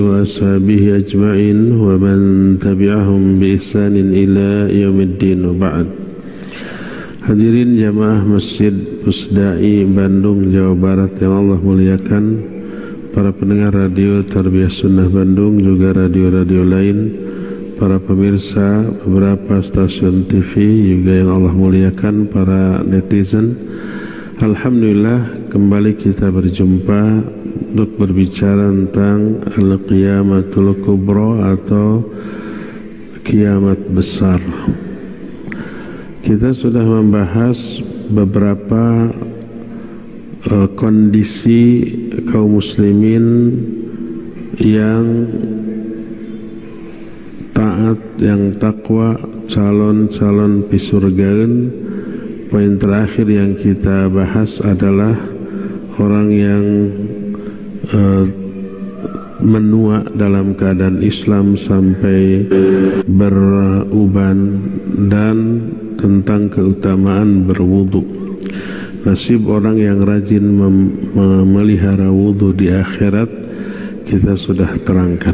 wa ashabihi ajma'in wa man tabi'ahum bi ihsanin ila yaumiddin wa ba'd. Hadirin jamaah Masjid Pusdai Bandung, Jawa Barat yang Allah muliakan, para pendengar radio Tarbiyah Sunnah Bandung, juga radio-radio lain, para pemirsa beberapa stasiun TV juga yang Allah muliakan, para netizen. Alhamdulillah, kembali kita berjumpa untuk berbicara tentang Al-Qiyamatul Kubra atau kiamat besar. Kita sudah membahas beberapa kondisi kaum muslimin yang taat, yang takwa, calon-calon pisurgaun. Poin terakhir yang kita bahas adalah orang yang menua dalam keadaan Islam sampai beruban, dan tentang keutamaan berwudu. Nasib orang yang rajin memelihara wudu di akhirat kita sudah terangkan.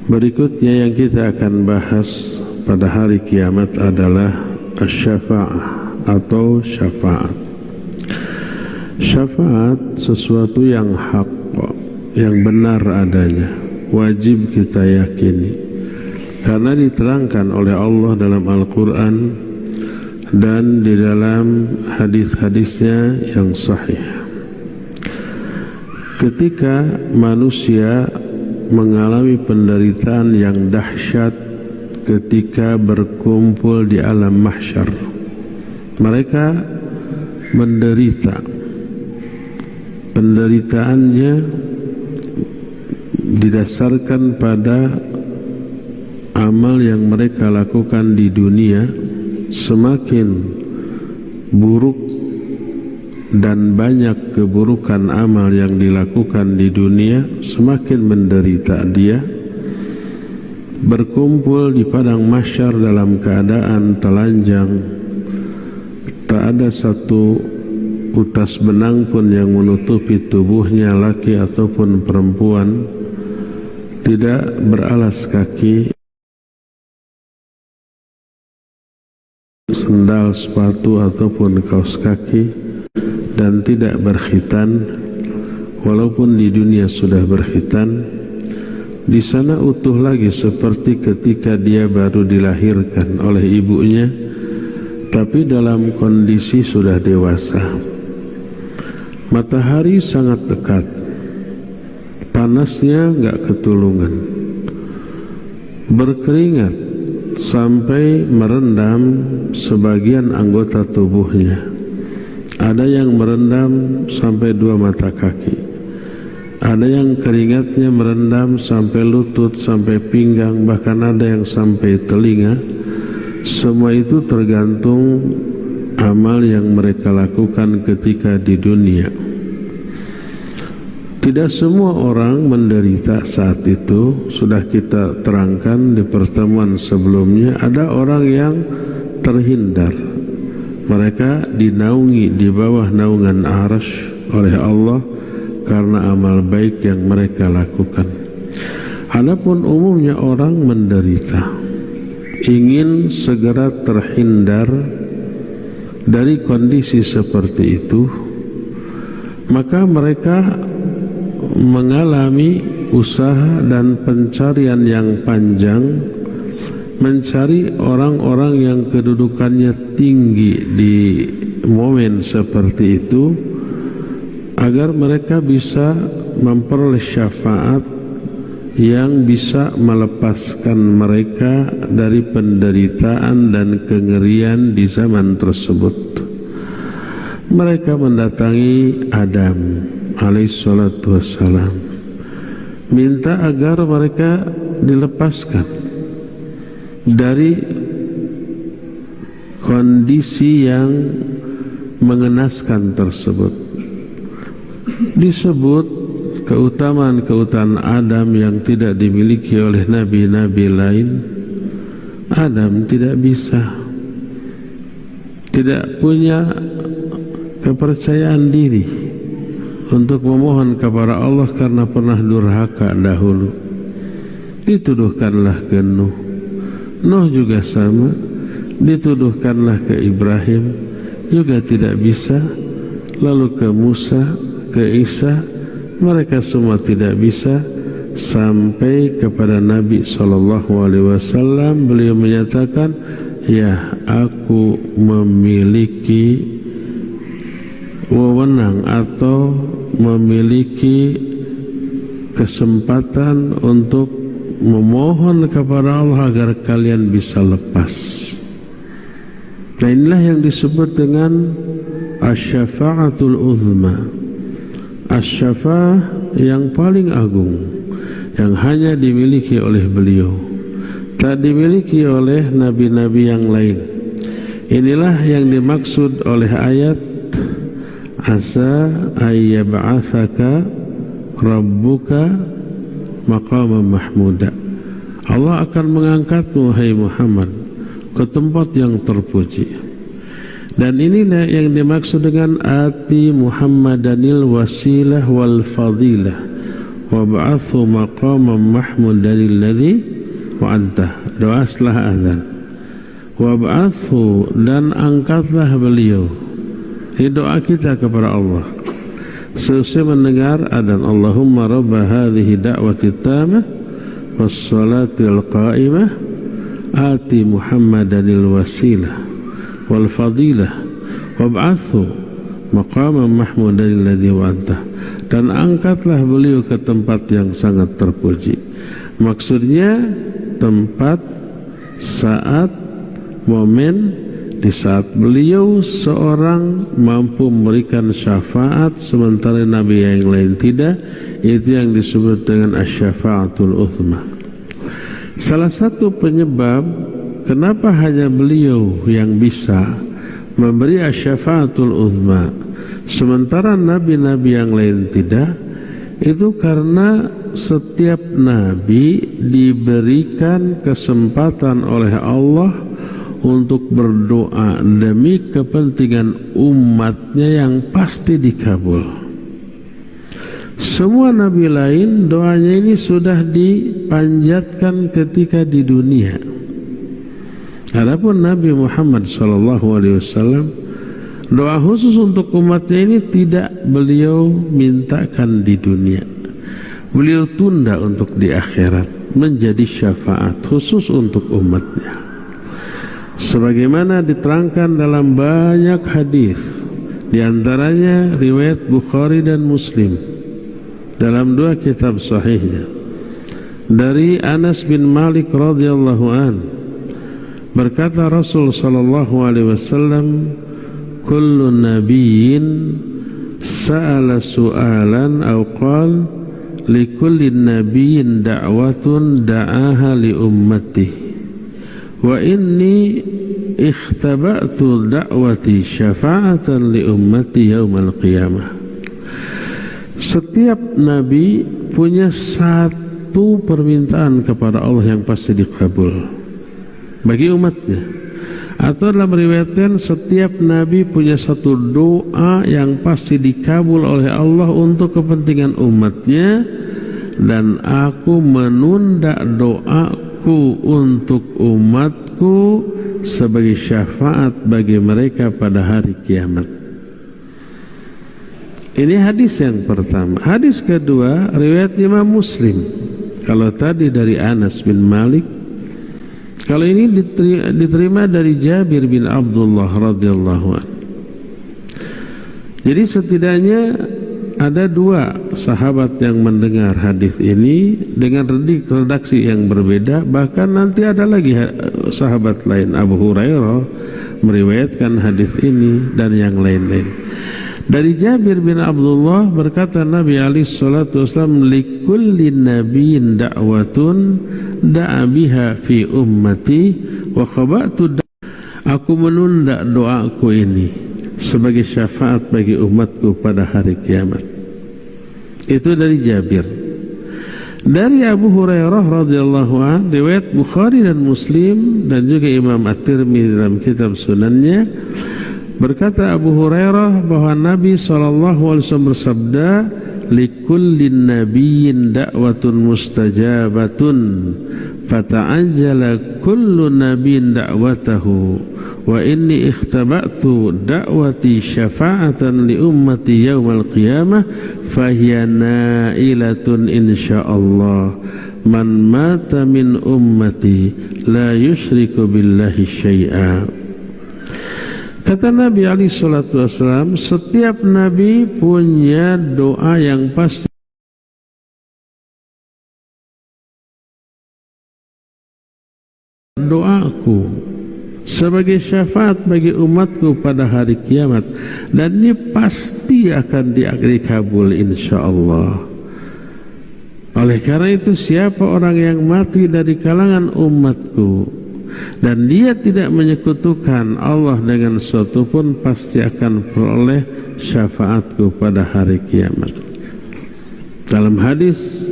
Berikutnya yang kita akan bahas pada hari kiamat adalah asy-syafa'ah atau syafaat. Syafaat sesuatu yang hak, yang benar adanya, wajib kita yakini, karena diterangkan oleh Allah dalam Al-Quran dan di dalam hadis-hadisnya yang sahih. Ketika manusia mengalami penderitaan yang dahsyat ketika berkumpul di alam mahsyar, mereka menderita. Penderitaannya didasarkan pada amal yang mereka lakukan di dunia. Semakin buruk dan banyak keburukan amal yang dilakukan di dunia, semakin menderita dia. Berkumpul di padang mahsyar dalam keadaan telanjang, tak ada satu utas benang pun yang menutupi tubuhnya, laki ataupun perempuan, tidak beralas kaki, sendal, sepatu ataupun kaos kaki, dan tidak berkhitan. Walaupun di dunia sudah berkhitan, di sana utuh lagi seperti ketika dia baru dilahirkan oleh ibunya, tapi dalam kondisi sudah dewasa. Matahari sangat dekat, panasnya enggak ketulungan, berkeringat sampai merendam sebagian anggota tubuhnya. Ada yang merendam sampai 2 mata kaki, ada yang keringatnya merendam sampai lutut, sampai pinggang, bahkan ada yang sampai telinga. Semua itu tergantung amal yang mereka lakukan ketika di dunia. Tidak semua orang menderita saat itu, sudah kita terangkan di pertemuan sebelumnya. Ada orang yang terhindar, mereka dinaungi di bawah naungan arsy oleh Allah karena amal baik yang mereka lakukan. Adapun umumnya orang menderita, ingin segera terhindar dari kondisi seperti itu, maka mereka mengalami usaha dan pencarian yang panjang, mencari orang-orang yang kedudukannya tinggi di momen seperti itu, agar mereka bisa memperoleh syafaat yang bisa melepaskan mereka dari penderitaan dan kengerian di zaman tersebut. Mereka mendatangi Adam alaihissalatu wassalam, minta agar mereka dilepaskan dari kondisi yang mengenaskan tersebut. Disebut keutamaan-keutamaan Adam yang tidak dimiliki oleh nabi-nabi lain. Adam tidak bisa, tidak punya kepercayaan diri, untuk memohon kepada Allah karena pernah durhaka dahulu. Dituduhkanlah ke Nuh. Nuh juga sama, dituduhkanlah ke Ibrahim, juga tidak bisa. Lalu ke Musa, ke Isa, mereka semua tidak bisa. Sampai kepada Nabi SAW, beliau menyatakan, ya, aku memiliki wewenang atau memiliki kesempatan untuk memohon kepada Allah agar kalian bisa lepas. Nah, inilah yang disebut dengan asy-syafa'atul uzma, asy-syafa'ah yang paling agung, yang hanya dimiliki oleh beliau, tak dimiliki oleh nabi-nabi yang lain. Inilah yang dimaksud oleh ayat asa ayyab'atsaka rabbuka maqaman mahmuda. Allah akan mengangkatmu, hai Muhammad, ke tempat yang terpuji. Dan inilah yang dimaksud dengan ati Muhammadanil wasilah wal fadilah wa ba'athu maqaman mahmudan alladhi wa'antah. Doa setelah azan. Wa ba'athu, dan angkatlah beliau. Ini doa kita kepada Allah seusai mendengar adzan. Allahumma rabba hadhihi da'wati tamah was salatil qa'imah ati Muhammadanil wasilah wal fadilah wab'athu maqaman mahmudan alladhi wa'antah. Dan angkatlah beliau ke tempat yang sangat terpuji. Maksudnya tempat, saat, momen di saat beliau seorang mampu memberikan syafaat sementara nabi yang lain tidak. Itu yang disebut dengan asy-syafa'atul uzma. Salah satu penyebab kenapa hanya beliau yang bisa memberi asy-syafa'atul uzma sementara nabi-nabi yang lain tidak, itu karena setiap nabi diberikan kesempatan oleh Allah untuk berdoa demi kepentingan umatnya yang pasti dikabul. Semua nabi lain doanya ini sudah dipanjatkan ketika di dunia. Adapun Nabi Muhammad SAW, doa khusus untuk umatnya ini tidak beliau mintakan di dunia. Beliau tunda untuk di akhirat menjadi syafaat khusus untuk umatnya. Sebagaimana diterangkan dalam banyak hadis, di antaranya riwayat Bukhari dan Muslim dalam dua kitab sahihnya, dari Anas bin Malik radhiyallahu an, berkata Rasul sallallahu alaihi wasallam, kullu nabiyyin sa'ala su'alan aw qala likulli nabiyyin da'watun da'aha li ummatihi wa inni ikhtaba'tu da'wati syafa'atan li ummati yaumal qiyamah. Setiap nabi punya satu permintaan kepada Allah yang pasti dikabul bagi umatnya. Atau dalam riwayatkan setiap nabi punya satu doa yang pasti dikabul oleh Allah untuk kepentingan umatnya, dan aku menunda doaku untuk umatku sebagai syafaat bagi mereka pada hari kiamat. Ini hadis yang pertama. Hadis kedua riwayat Imam Muslim. Kalau tadi dari Anas bin Malik, kalau ini diterima dari Jabir bin Abdullah radhiyallahu anhu. Jadi setidaknya ada dua sahabat yang mendengar hadis ini dengan redaksi yang berbeda. Bahkan nanti ada lagi sahabat lain, Abu Hurairah, meriwayatkan hadis ini dan yang lain-lain. Dari Jabir bin Abdullah berkata Nabi alaihi salatu wasallam, likulli nabiyyin da'watun da'a biha fi ummati wa khaba'tu aku menunda doaku ini sebagai syafaat bagi umatku pada hari kiamat. Itu dari Jabir. Dari Abu Hurairah radhiyallahu anhu, riwayat Bukhari dan Muslim dan juga Imam At-Tirmidzi dalam kitab sunannya, Berkata Abu Hurairah bahwa Nabi SAW bersabda, "Likullin nabiyyin da'watun mustajabatun, fata'ajjala kullu nabiyyin da'watahu, wa inni ikhtaba'tu da'wati syafa'atan li ummati yaumal qiyamah, fahiya na'ilatun insyaallah. Man mata min ummati la yusyriku billahi syai'a." Kata Nabi SAW, setiap Nabi punya doa yang pasti. Doaku sebagai syafaat bagi umatku pada hari kiamat, dan ini pasti akan dikabul insyaallah. Oleh karena itu, siapa orang yang mati dari kalangan umatku dan dia tidak menyekutukan Allah dengan sesuatu pun, pasti akan peroleh syafaatku pada hari kiamat. Dalam hadis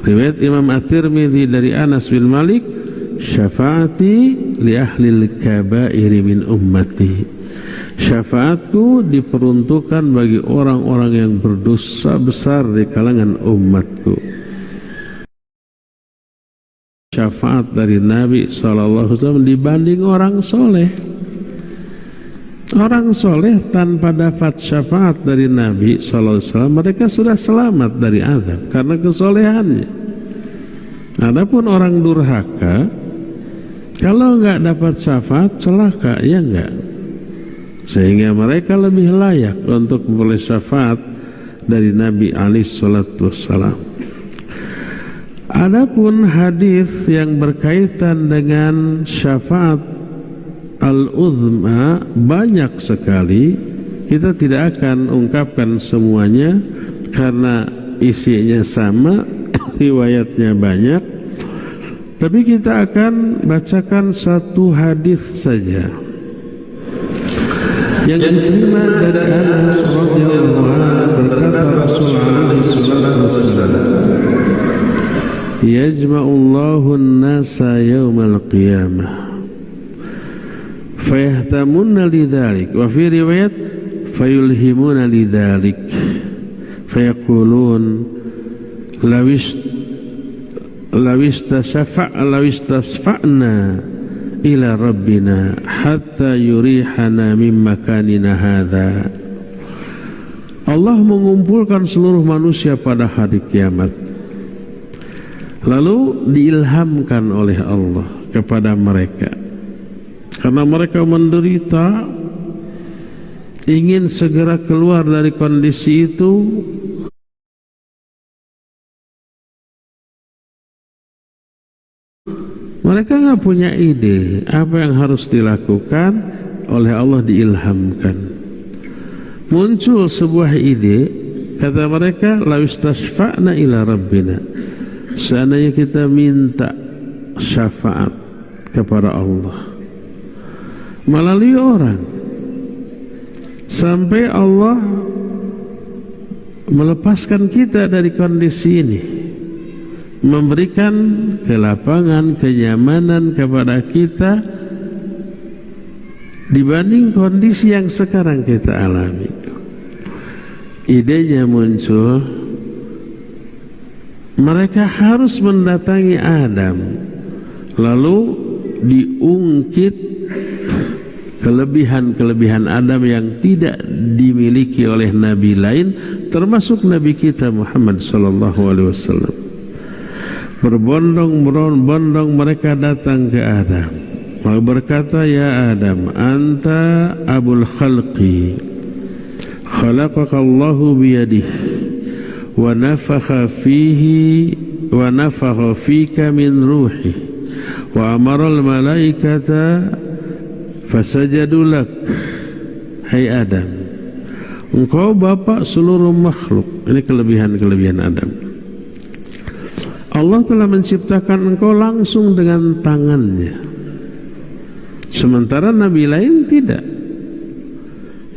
riwayat Imam At-Tirmidzi dari Anas bin Malik, "Syafaati li ahlil kabairi min ummati." Syafaatku diperuntukkan bagi orang-orang yang berdosa besar di kalangan umatku. Syafaat dari Nabi SAW dibanding orang soleh. Orang soleh tanpa dapat syafaat dari Nabi SAW, mereka sudah selamat dari azab karena kesolehannya. Adapun orang durhaka, kalau enggak dapat syafaat, celaka, ya enggak? Sehingga mereka lebih layak untuk memperoleh syafaat dari Nabi SAW. Adapun hadis yang berkaitan dengan syafaat al-uzma banyak sekali. Kita tidak akan ungkapkan semuanya karena isinya sama, riwayatnya banyak. Tapi kita akan bacakan satu hadis saja yang diterima dari Anas radhiyallahu anhu. Berkata Rasulullah SAW, "Yajma'ullahu an-nasa yawmal qiyamah fayahtamuna lidhalik, wa fi riwayat fayulhimuna lidhalik, fayaqulun lawistasfa'na ila rabbina hatta yurihana min makanina hadha." Allah mengumpulkan seluruh manusia pada hari kiamat, lalu diilhamkan oleh Allah kepada mereka, karena mereka menderita, ingin segera keluar dari kondisi itu. Mereka nggak punya ide apa yang harus dilakukan. Oleh Allah diilhamkan, muncul sebuah ide. Kata mereka, lawistasfa'na ila rabbina, seandainya kita minta syafaat kepada Allah melalui orang, sampai Allah melepaskan kita dari kondisi ini, memberikan kelapangan, kenyamanan kepada kita dibanding kondisi yang sekarang kita alami. Idenya muncul, mereka harus mendatangi Adam, lalu diungkit kelebihan-kelebihan Adam yang tidak dimiliki oleh nabi lain, termasuk nabi kita Muhammad SAW. Berbondong-bondong mereka datang ke Adam, lalu berkata, "Ya Adam, anta abul khalqi, khalaqaka Allahu biyadihi wa nafakha fihi wa nafakha fika min ruhi wa amara al malaikata fasajadu lak." Hai Adam, engkau bapak seluruh makhluk. Ini kelebihan-kelebihan Adam. Allah telah menciptakan engkau langsung dengan tangannya, sementara nabi lain tidak.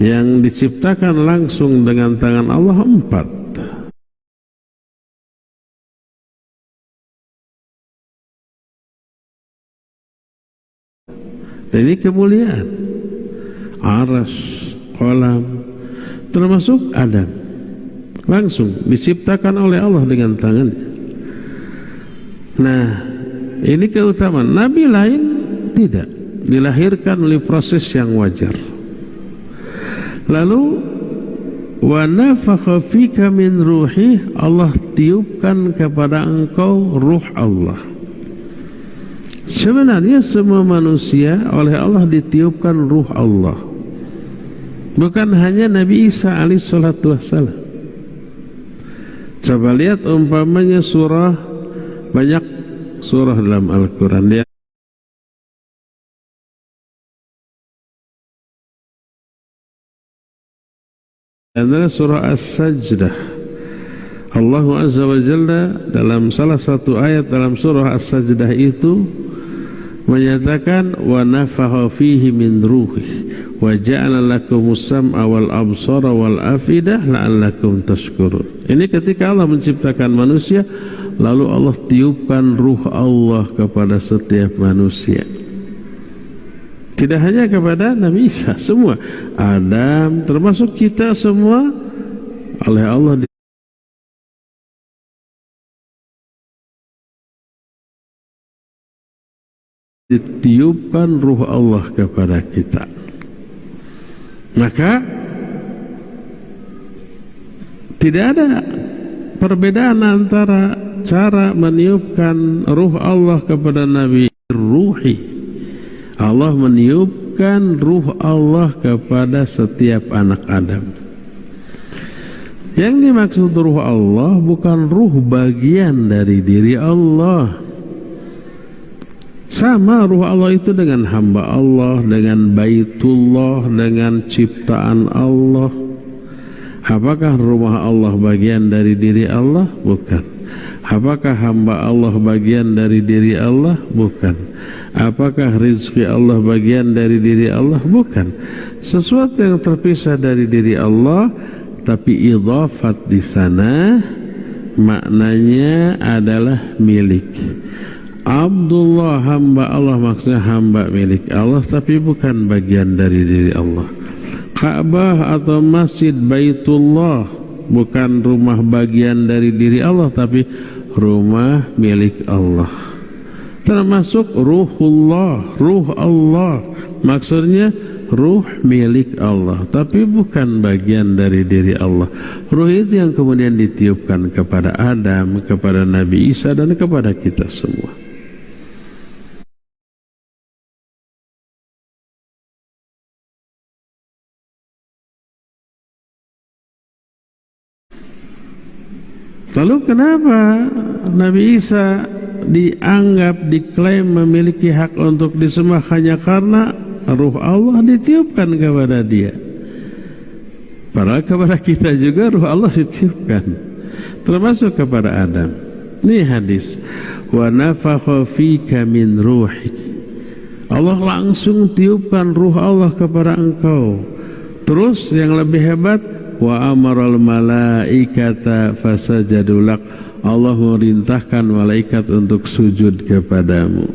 Yang diciptakan langsung dengan tangan Allah 4. Dan ini kemuliaan. Arsy, qalam, termasuk Adam. Langsung diciptakan oleh Allah dengan tangannya. Nah, ini keutamaan. Nabi lain tidak, dilahirkan oleh proses yang wajar. Lalu wa nafakha fika min ruhi, Allah tiupkan kepada engkau ruh Allah. Sebenarnya semua manusia oleh Allah ditiupkan ruh Allah, bukan hanya Nabi Isa alaihissalatu wassalam. Coba lihat umpamanya surah, banyak surah dalam Al-Quran. Dia adalah surah As-Sajdah. Allah Azza wa Jalla dalam salah satu ayat dalam surah As-Sajdah itu menyatakan wa nafakha fihi min ruhi wa ja'ala lakumus sam'a wal absara wal afidah la'allakum tashkurun. Ini ketika Allah menciptakan manusia, lalu Allah tiupkan ruh Allah kepada setiap manusia. Tidak hanya kepada Nabi Isa, semua Adam termasuk kita semua oleh Allah ditiupkan ruh Allah kepada kita. Maka tidak ada perbedaan antara cara meniupkan ruh Allah kepada Nabi. Ruhi, Allah meniupkan ruh Allah kepada setiap anak Adam. Yang dimaksud ruh Allah bukan ruh bagian dari diri Allah. Sama ruh Allah itu dengan hamba Allah, dengan baitullah, dengan ciptaan Allah. Apakah rumah Allah bagian dari diri Allah? Bukan. Apakah hamba Allah bagian dari diri Allah? Bukan. Apakah rizki Allah bagian dari diri Allah? Bukan. Sesuatu yang terpisah dari diri Allah, tapi idhafat di sana maknanya adalah milik. Abdullah, hamba Allah, maksudnya hamba milik Allah, tapi bukan bagian dari diri Allah. Ka'bah atau masjid Baitullah bukan rumah bagian dari diri Allah, tapi rumah milik Allah. Termasuk ruhullah, ruh Allah, maksudnya ruh milik Allah, tapi bukan bagian dari diri Allah. Ruh itu yang kemudian ditiupkan kepada Adam, kepada Nabi Isa, dan kepada kita semua. Lalu kenapa Nabi Isa dianggap, diklaim memiliki hak untuk disembah hanya karena ruh Allah ditiupkan kepada dia? Padahal kepada kita juga ruh Allah ditiupkan, termasuk kepada Adam. Ini hadis, wa nafakha fika min ruhi, Allah langsung tiupkan ruh Allah kepada engkau. Terus yang lebih hebat, wa amaral malaikata fasajadulak, Allah merintahkan malaikat untuk sujud kepadamu.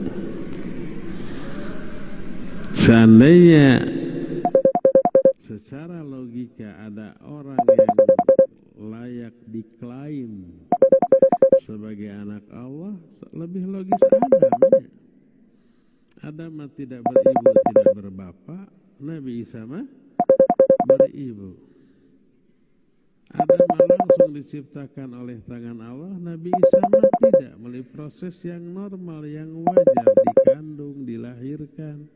Seandainya secara logika ada orang yang layak diklaim sebagai anak Allah, lebih logis Adam. Adam tidak beribu, tidak berbapak. Nabi Isa mah beribu. Adam langsung diciptakan oleh tangan Allah, Nabi Isa tidak, melalui proses yang normal, yang wajar, dikandung, dilahirkan,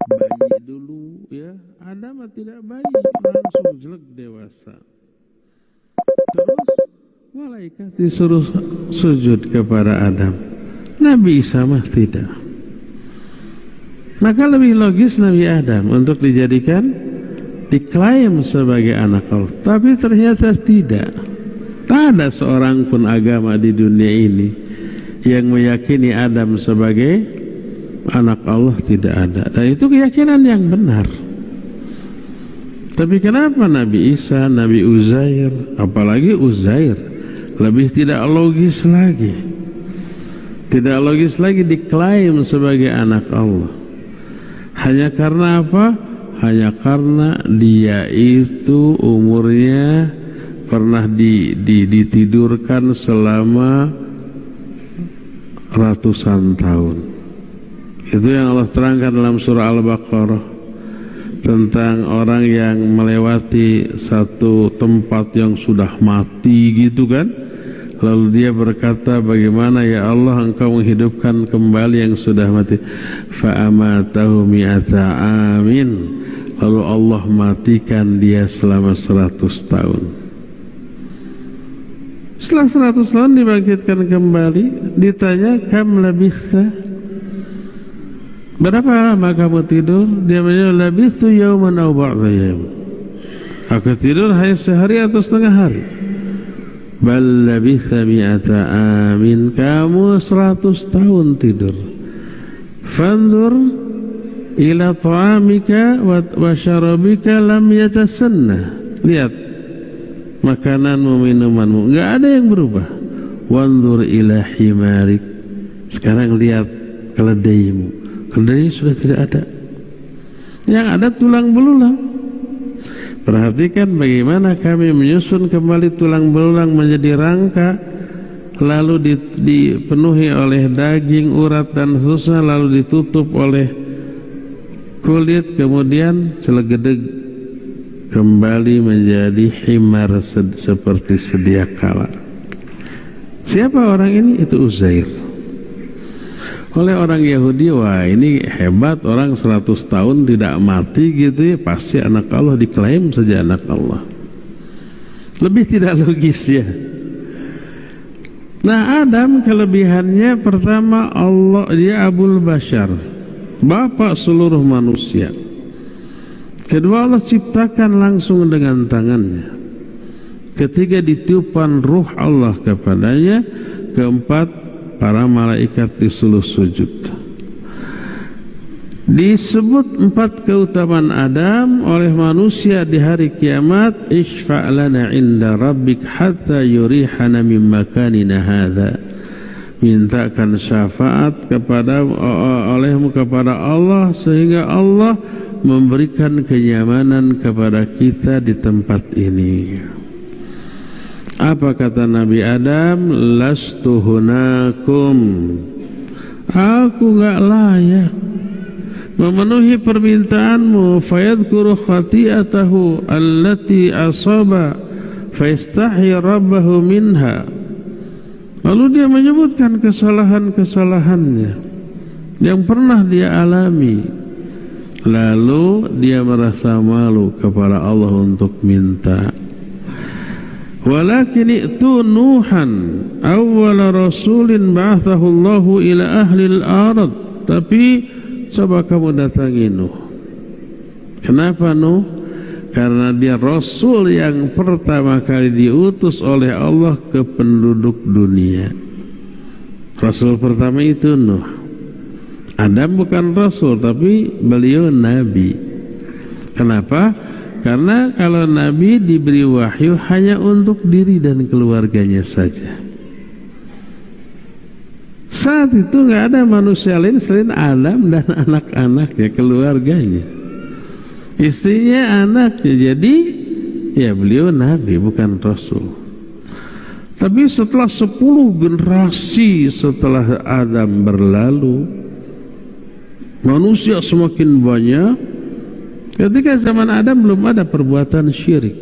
bayi dulu, ya. Adam tidak bayi, langsung jelek dewasa. Terus malaikat disuruh sujud kepada Adam, Nabi Isa tidak. Maka lebih logis Nabi Adam untuk dijadikan, diklaim sebagai anak Allah, tapi ternyata tidak. Tak ada seorang pun agama di dunia ini yang meyakini Adam sebagai anak Allah, tidak ada. Dan itu keyakinan yang benar. Tapi kenapa Nabi Isa, Nabi Uzair, apalagi Uzair, lebih tidak logis lagi. Tidak logis lagi diklaim sebagai anak Allah. Hanya karena apa? hanya karena dia itu umurnya pernah ditidurkan selama ratusan tahun. Itu yang Allah terangkan dalam surah Al-Baqarah tentang orang yang melewati satu tempat yang sudah mati gitu kan. Lalu dia berkata, bagaimana ya Allah engkau menghidupkan kembali yang sudah mati? Fa'amatahu mi'ata amin. Lalu Allah matikan dia selama 100 tahun. Setelah 100 tahun dibangkitkan kembali, ditanya, kam labitha? Berapa lama kamu tidur? Dia menjawab, labithu yawman aw ba'da yawm. Aku tidur hanya sehari atau setengah hari. Bal labitha mi'ata amin. Kamu 100 tahun tidur. Fanzur ila ta'amika wa syarabika lam yatasanna. Lihat makananmu, minumanmu, enggak ada yang berubah. Wanzur ila himarik. Sekarang lihat keledaimu. Keledai sudah tidak ada. Yang ada tulang belulang. Perhatikan bagaimana kami menyusun kembali tulang belulang menjadi rangka, lalu dipenuhi oleh daging, urat dan seterusnya, lalu ditutup oleh kulit, kemudian celegedeg kembali menjadi himar seperti sedia kala. Siapa orang ini? Itu Uzair. Oleh orang Yahudi, wah ini hebat, orang 100 tahun tidak mati gitu ya, pasti anak Allah, diklaim saja anak Allah. Lebih tidak logis ya. Nah, Adam kelebihannya pertama, Allah dia Abul Bashar, bapak seluruh manusia. Kedua, Allah ciptakan langsung dengan tangannya. Ketiga, ditiupkan ruh Allah kepadanya. Keempat, para malaikat disuruh sujud. Disebut 4 keutamaan Adam oleh manusia di hari kiamat. Ishfa' lana inda rabbik hatta yurihana min makanina hadha. Mintakan syafaat olehmu kepada Allah sehingga Allah memberikan kenyamanan kepada kita di tempat ini. Apa kata Nabi Adam? Lastu hunakum. Aku enggak layak memenuhi permintaanmu. Fayadhkuru khati'atahu allati asaba fayastahi rabbahu minha. Lalu dia menyebutkan kesalahan-kesalahannya yang pernah dia alami. Lalu dia merasa malu kepada Allah untuk minta. Walakin itu Nuhan awwala rasulin ba'athahu Allahu ila ahlil ard. Tapi coba kamu datangi Nuh. Kenapa Nuh? Karena dia rasul yang pertama kali diutus oleh Allah ke penduduk dunia. Rasul pertama itu Nuh. Adam bukan rasul, tapi beliau nabi. Kenapa? Karena kalau Nabi diberi wahyu hanya untuk diri dan keluarganya saja. Saat itu nggak ada manusia lain selain Adam dan anak-anaknya, keluarganya, istrinya, anaknya. Jadi ya beliau Nabi bukan Rasul. Tapi setelah 10 generasi setelah Adam berlalu, manusia semakin banyak. Ketika zaman Adam belum ada perbuatan syirik.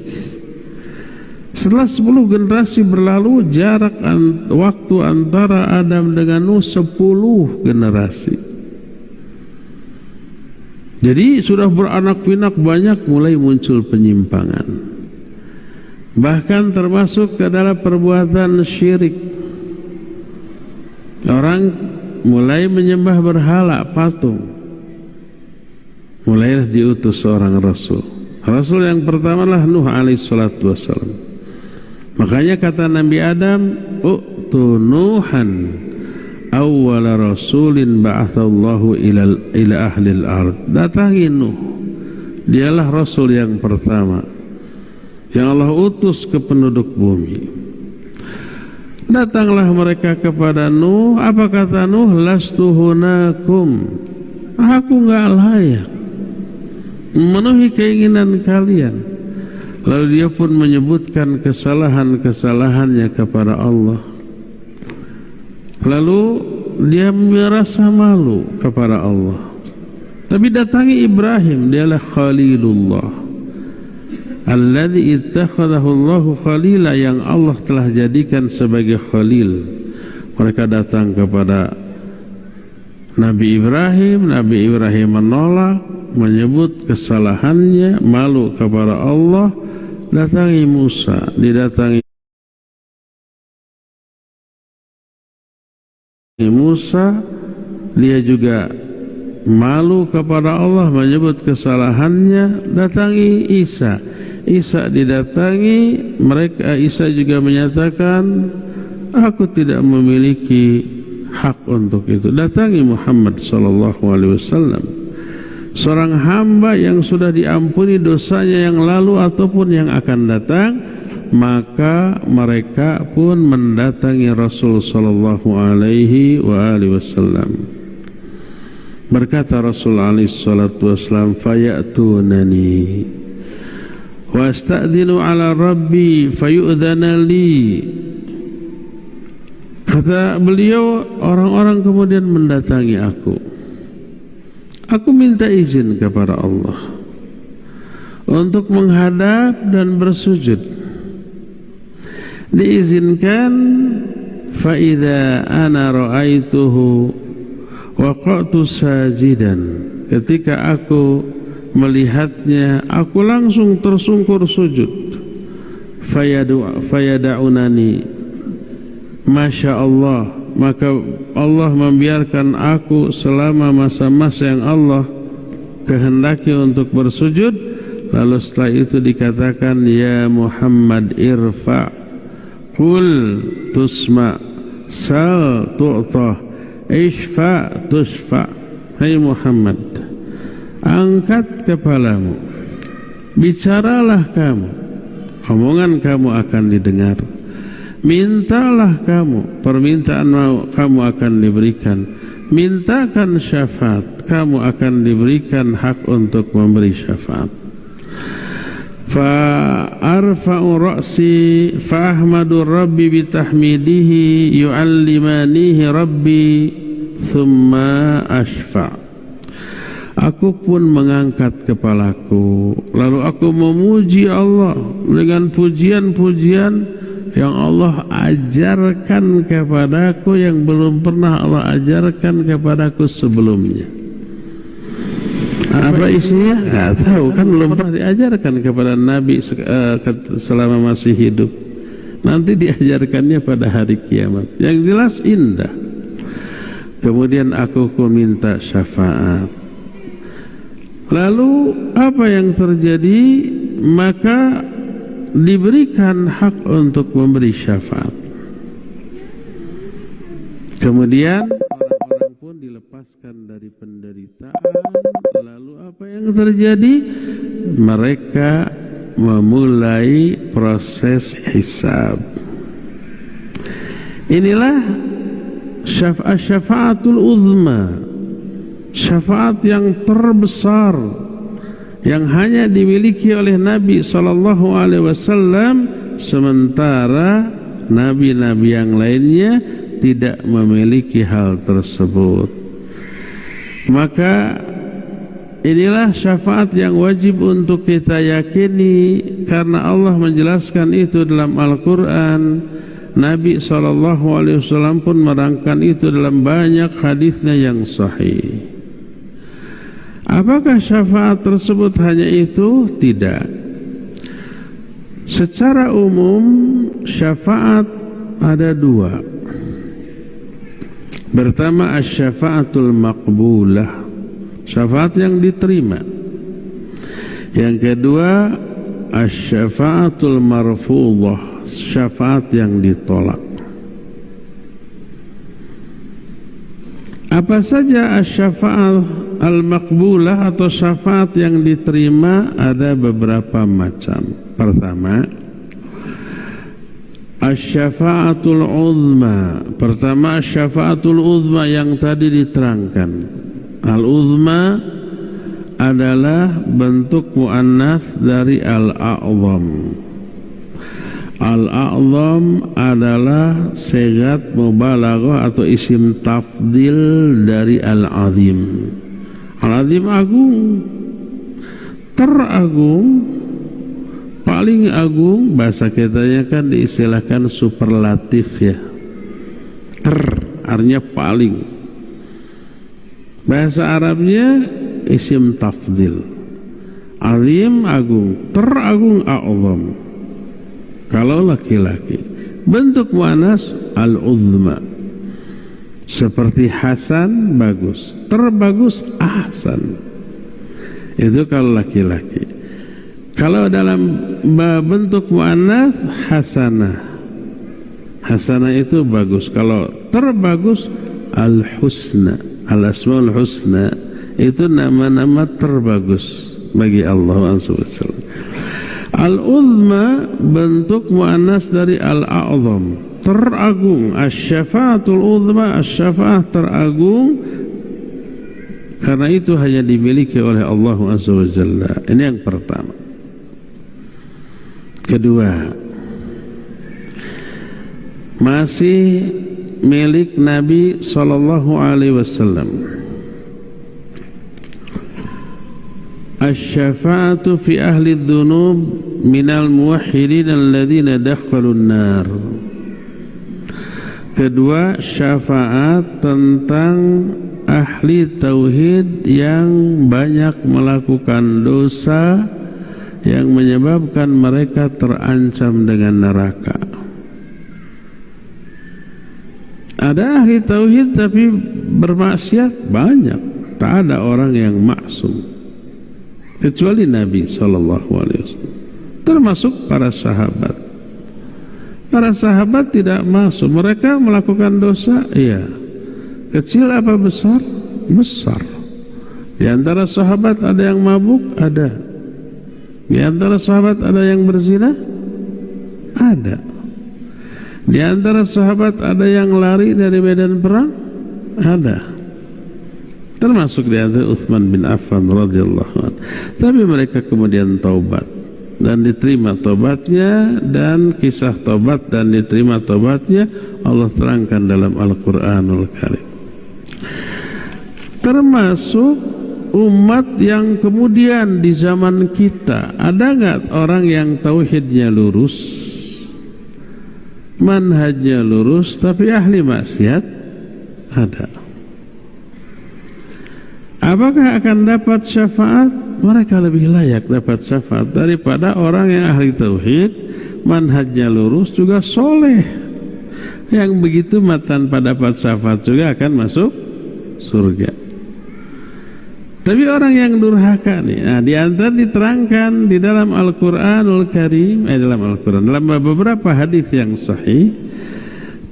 Setelah 10 generasi berlalu, jarak waktu antara Adam dengan Nuh 10 generasi. Jadi sudah beranak pinak banyak, mulai muncul penyimpangan. Bahkan termasuk ke dalam perbuatan syirik. Orang mulai menyembah berhala, patung. Mulailah diutus seorang Rasul. Rasul yang pertama lah Nuh alaihissalatu wassalam. Makanya kata Nabi Adam, "U'tu Nuhan awwala rasulin ba'athallahu ila ahlil ard." Datangi Nuh. Dialah Rasul yang pertama yang Allah utus ke penduduk bumi. Datanglah mereka kepada Nuh. Apa kata Nuh? Lastu hunakum. Aku enggak layak memenuhi keinginan kalian. Lalu dia pun menyebutkan kesalahan-kesalahannya kepada Allah. Lalu dia merasa malu kepada Allah. Tapi datangi Ibrahim, dialah Khalilullah, alladzi ittakhadahu Allahu khalila, yang Allah telah jadikan sebagai khalil. Mereka datang kepada Nabi Ibrahim menolak, menyebut kesalahannya, malu kepada Allah. Datangi Musa, didatangi Musa, dia juga malu kepada Allah, menyebut kesalahannya. Datangi Isa, didatangi mereka. Isa juga menyatakan, aku tidak memiliki hak untuk itu. Datangi Muhammad SAW, seorang hamba yang sudah diampuni dosanya yang lalu ataupun yang akan datang. Maka mereka pun mendatangi Rasul sallallahu alaihi wasallam. Berkata Rasul alaihi salatu wasallam, fayatunani wa asta'dinu ala rabbi fayu'dhana li. Kata beliau, orang-orang kemudian mendatangi aku. Aku minta izin kepada Allah untuk menghadap dan bersujud. Diizinkan. Fa idza ana ra'aituhu waqa'tu sajidan. Ketika aku melihatnya, aku langsung tersungkur sujud. Fayada'unani, Masya Allah, maka Allah membiarkan aku selama masa-masa yang Allah kehendaki untuk bersujud. Lalu setelah itu dikatakan, ya Muhammad irfa' Qul tusma' sal tu'tah ishfa' tushfa'. Hai Muhammad, angkat kepalamu, bicaralah kamu, omongan kamu akan didengar. Mintalah kamu, permintaan kamu akan diberikan. Mintakan syafaat, kamu akan diberikan hak untuk memberi syafaat. Fa arfa'u ra'si fa ahmadu rabbi bitahmidihi yu'allimanihi rabbi thumma ashfa'. Aku pun mengangkat kepalaku, lalu aku memuji Allah dengan pujian-pujian yang Allah ajarkan kepadaku, yang belum pernah Allah ajarkan kepadaku sebelumnya. Apa isinya? Nggak tahu, kan belum pernah diajarkan kepada Nabi selama masih hidup. Nanti diajarkannya pada hari kiamat. Yang jelas indah. Kemudian aku minta syafaat. Lalu apa yang terjadi? Maka diberikan hak untuk memberi syafaat. Kemudian orang-orang pun dilepaskan dari penderitaan. Lalu apa yang terjadi? Mereka memulai proses hisab. Inilah syafaatul uzma, syafaat yang terbesar yang hanya dimiliki oleh Nabi SAW, sementara nabi-nabi yang lainnya tidak memiliki hal tersebut. Maka inilah syafaat yang wajib untuk kita yakini, karena Allah menjelaskan itu dalam Al-Quran. Nabi SAW pun merangkan itu dalam banyak hadisnya yang sahih. Apakah syafaat tersebut hanya itu? Tidak. Secara umum syafaat ada dua. Pertama, asy-syafaatul maqbulah, syafaat yang diterima. Yang kedua, asy-syafaatul marfudhah, syafaat yang ditolak. Apa saja asy-syafaat al-maqbulah atau syafaat yang diterima? Ada beberapa macam. Pertama, asy-syafaatul uzma. Pertama, syafaatul uzma yang tadi diterangkan. Al-uzma adalah bentuk muannats dari al-a'zam. Al-a'zam adalah sigat mubalaghah atau isim tafdil dari al-azim. Al-azim agung, teragung, paling agung. Bahasa kitanya kan diistilahkan superlatif ya. Artinya paling. Bahasa Arabnya isim tafdil. Azim agung, teragung a'zam. Kalau laki-laki. Bentuk muannas al-uzma. Seperti Hasan bagus, terbagus ahsan. Itu kalau laki-laki. Kalau dalam bentuk muannats hasanah. Hasanah itu bagus. Kalau terbagus al-husna. Al-asmaul husna itu nama-nama terbagus bagi Allah SWT. Al-uzma bentuk muannats dari al-a'zam, teragung. Asy-syafa'atul uzma, asy-syafa'ah teragung, karena itu hanya dimiliki oleh Allah SWT. Ini yang pertama. Kedua, masih milik Nabi SAW. Asy-syafa'atu fi ahli dzunub minal muwahhidin alladzina dakhalun nar. Kedua, syafaat tentang ahli tauhid yang banyak melakukan dosa yang menyebabkan mereka terancam dengan neraka. Ada ahli tauhid tapi bermaksiat banyak. Tak ada orang yang maksum kecuali Nabi SAW, termasuk para sahabat. Para sahabat tidak masuk. Mereka melakukan dosa, iya. Kecil apa besar? Besar. Di antara sahabat ada yang mabuk? Ada. Di antara sahabat ada yang berzina? Ada. Di antara sahabat ada yang lari dari medan perang? Ada. Termasuk di antara Utsman bin Affan radhiyallahu anhu. Tapi mereka kemudian taubat dan diterima taubatnya, dan kisah taubat dan diterima taubatnya Allah terangkan dalam Al-Qur'anul Karim. Termasuk umat yang kemudian di zaman kita, ada enggak orang yang tauhidnya lurus, manhajnya lurus tapi ahli maksiat? Ada. Apakah akan dapat syafaat? Mereka lebih layak dapat syafaat daripada orang yang ahli tauhid, manhajnya lurus, juga soleh. Yang begitu tanpa dapat syafaat juga akan masuk surga. Tapi orang yang durhaka nih, nah, di antara diterangkan di dalam Al-Qur'anul Karim, dalam beberapa hadis yang sahih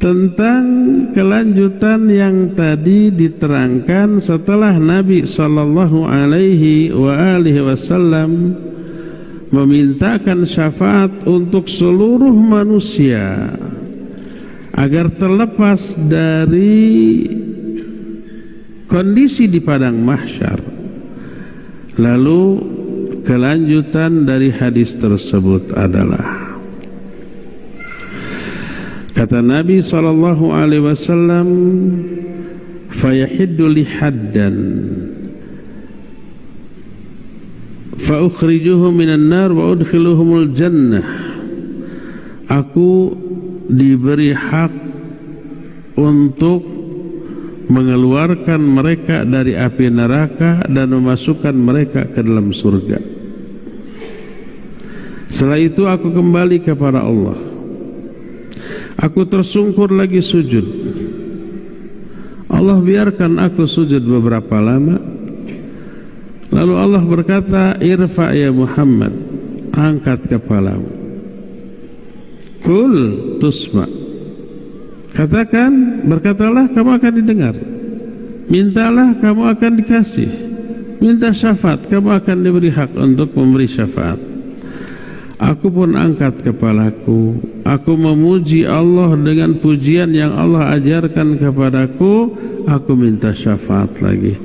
tentang kelanjutan yang tadi diterangkan setelah Nabi sallallahu alaihi wasallam memintakan syafaat untuk seluruh manusia agar terlepas dari kondisi di padang mahsyar. Lalu kelanjutan dari hadis tersebut adalah, kata Nabi SAW, fayahiddu li haddan fa ukhrijuhum minan nar wa udkhiluhumul jannah. Aku diberi hak untuk mengeluarkan mereka dari api neraka dan memasukkan mereka ke dalam surga. Setelah itu aku kembali kepada Allah. Aku tersungkur lagi sujud. Allah biarkan aku sujud beberapa lama. Lalu Allah berkata, irfa ya Muhammad, angkat kepalamu. Qul tusma, katakan, berkatalah, kamu akan didengar. Mintalah, kamu akan dikasih. Minta syafaat, kamu akan diberi hak untuk memberi syafaat. Aku pun angkat kepalaku. Aku memuji Allah dengan pujian yang Allah ajarkan kepadaku. Aku minta syafaat lagi.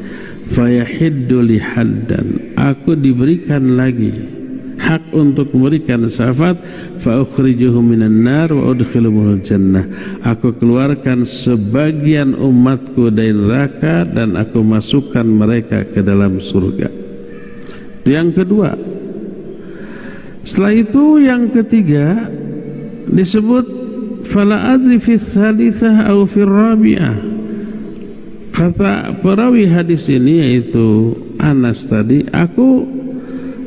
fayahiddu li haddan, aku diberikan lagi hak untuk memberikan syafaat, fa ukhrijuhu minan nar wa udkhiluhul jannah, aku keluarkan sebagian umatku dari neraka dan aku masukkan mereka ke dalam surga. Itu yang kedua. Setelah itu yang ketiga disebut fala adri fi tsalitsah aw fi rabi'ah. Kata perawi hadis ini yaitu Anas tadi, aku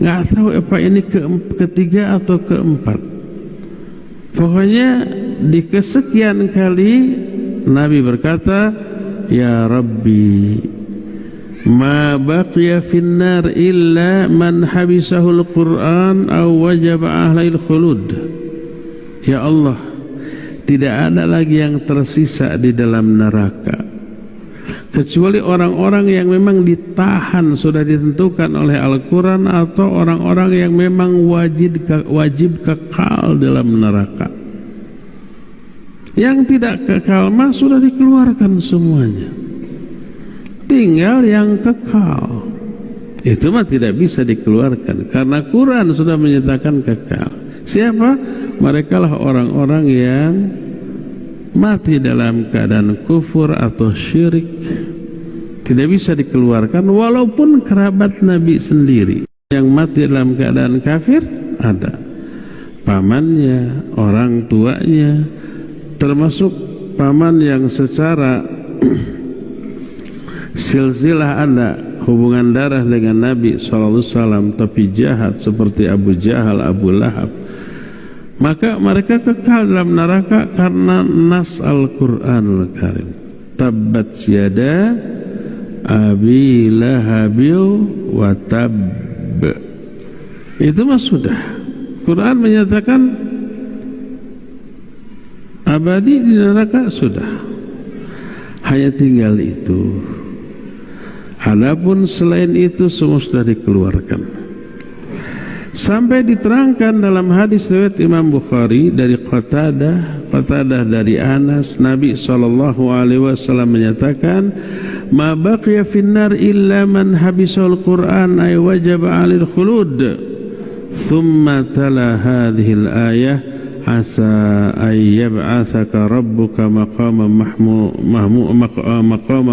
nggak tahu apa ini ketiga atau keempat. Pokoknya di kesekian kali Nabi berkata, ya Rabbi, ma baqiya finnar illa man habisahul Qur'an aw wajaba ahlail khulud. Ya Allah, tidak ada lagi yang tersisa di dalam neraka kecuali orang-orang yang memang ditahan, sudah ditentukan oleh Al-Quran, atau orang-orang yang memang wajib kekal dalam neraka. Yang tidak kekal mah sudah dikeluarkan semuanya, tinggal yang kekal. Itu mah tidak bisa dikeluarkan karena Quran sudah menyatakan kekal. Siapa? Merekalah orang-orang yang mati dalam keadaan kufur atau syirik, tidak bisa dikeluarkan. Walaupun kerabat Nabi sendiri yang mati dalam keadaan kafir ada, pamannya, orang tuanya, termasuk paman yang secara silsilah ada hubungan darah dengan Nabi SAW tapi jahat seperti Abu Jahal, Abu Lahab, maka mereka kekal dalam neraka karena nas Al-Quranul Karim. Tabbat yada abi lahabil wa tab. Itu mah sudah, Quran menyatakan abadi di neraka sudah, hanya tinggal itu. Adapun selain itu semua sudah dikeluarkan. Sampai diterangkan dalam hadis riwayat Imam Bukhari dari Qatadah dari Anas, Nabi SAW menyatakan, ma baqiya finnar illa man habisal Qur'an ay wajaba 'alil khulud. Thumma tala hadhil ayah asa ay yab'atsaka rabbuka maqaman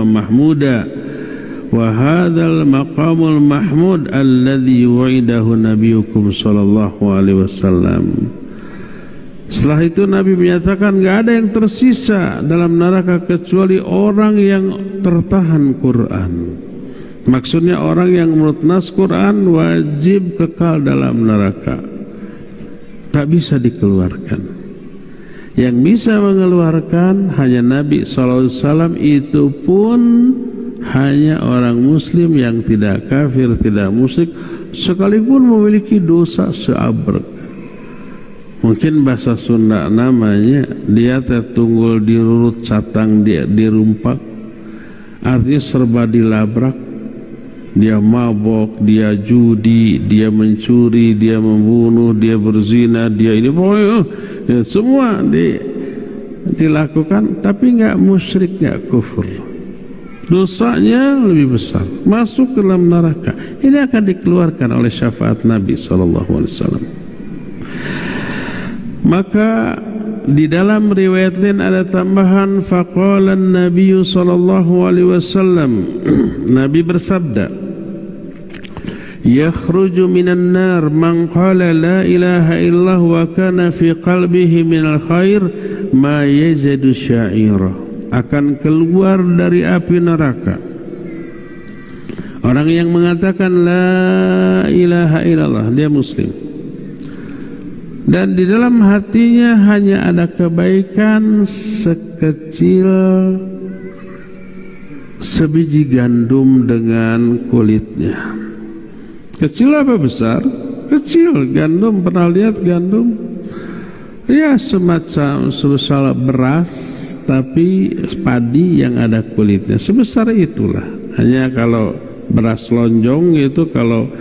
mahmuda. Wa hadzal maqamul mahmud alladzi wa'idahu nabiyukum sallallahu alaihi wasallam. Setelah itu Nabi menyatakan enggak ada yang tersisa dalam neraka kecuali orang yang tertahan Quran. Maksudnya orang yang menurut nas Quran wajib kekal dalam neraka, tak bisa dikeluarkan. Yang bisa mengeluarkan hanya Nabi sallallahu alaihi wasallam, itu pun hanya orang muslim yang tidak kafir, tidak musyrik, sekalipun memiliki dosa seabrek. Mungkin bahasa Sunda namanya dia tertunggul dirurut catang dia dirumpak, artinya serba dilabrak. Dia mabok, dia judi, dia mencuri, dia membunuh, dia berzina, dia ini pokoknya ya, semua dilakukan, tapi enggak musyrik, enggak kufur. Dosanya lebih besar, masuk ke dalam neraka. Ini akan dikeluarkan oleh syafaat Nabi SAW. Maka di dalam riwayat lain ada tambahan, faqala an-nabiy SAW, Nabi bersabda, yakhruju minan nar man qala la ilaha illallah wa kana fi qalbihi minal khair ma yajadu sya'ira. Akan keluar dari api neraka orang yang mengatakan la ilaha illallah, dia muslim, dan di dalam hatinya hanya ada kebaikan sekecil sebiji gandum dengan kulitnya. Kecil apa besar? Kecil. Gandum, pernah lihat gandum? Ya semacam sebesar beras, tapi padi yang ada kulitnya sebesar itulah. Hanya kalau beras lonjong itu, kalau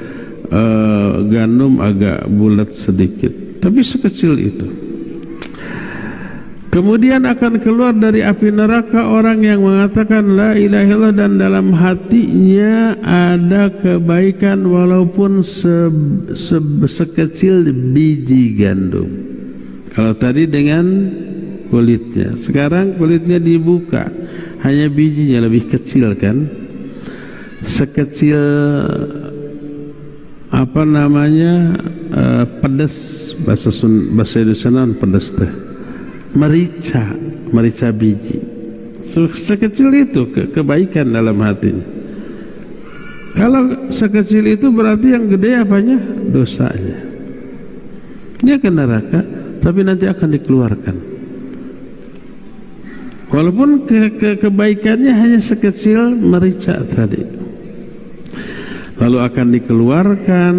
gandum agak bulat sedikit, tapi sekecil itu. Kemudian akan keluar dari api neraka orang yang mengatakan la ilaha illallah dan dalam hatinya ada kebaikan walaupun sekecil biji gandum. Kalau tadi dengan kulitnya, sekarang kulitnya dibuka, hanya bijinya lebih kecil kan? Sekecil apa namanya pedas, bahasa Indonesia pedas teh. Merica biji. Sekecil itu kebaikan dalam hatinya. Kalau sekecil itu berarti yang gede apanya? Dosanya. Dia ke neraka, tapi nanti akan dikeluarkan. Walaupun kebaikannya hanya sekecil merica tadi. Lalu akan dikeluarkan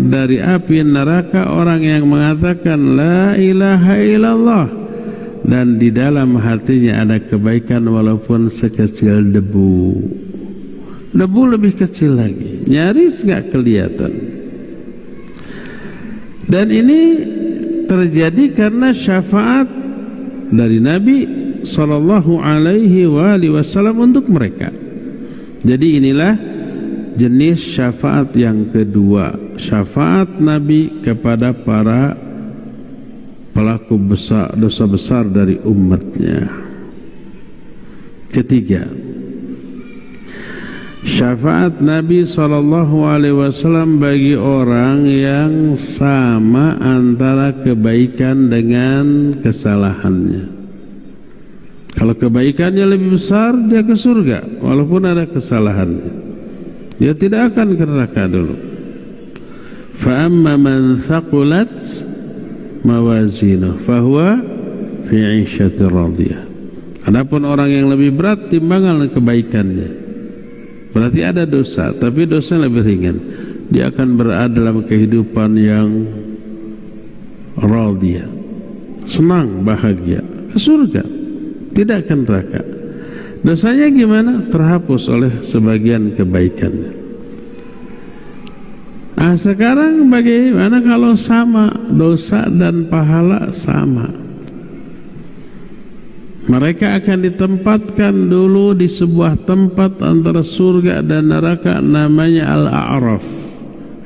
dari api neraka orang yang mengatakan la ilaha illallah, dan di dalam hatinya ada kebaikan walaupun sekecil debu. Debu lebih kecil lagi, nyaris gak kelihatan. Dan ini terjadi karena syafaat dari Nabi SAW untuk mereka. Jadi inilah jenis syafaat yang kedua, syafaat Nabi kepada para pelaku dosa besar dari umatnya. Ketiga, syafaat Nabi SAW bagi orang yang sama antara kebaikan dengan kesalahannya. Kalau kebaikannya lebih besar, dia ke surga walaupun ada kesalahannya. Dia tidak akan ke neraka dulu. Fa amma man thaqulat mawazinuh fahuwa fi 'ishatir radiyah. Adapun orang yang lebih berat timbangan kebaikannya, berarti ada dosa, tapi dosa lebih ringan, dia akan berada dalam kehidupan yang radiyah, senang, bahagia, ke surga, tidak akan neraka. Dosanya gimana? Terhapus oleh sebagian kebaikannya. Sekarang bagaimana kalau sama dosa dan pahala sama? Mereka akan ditempatkan dulu di sebuah tempat antara surga dan neraka, namanya Al-A'raf.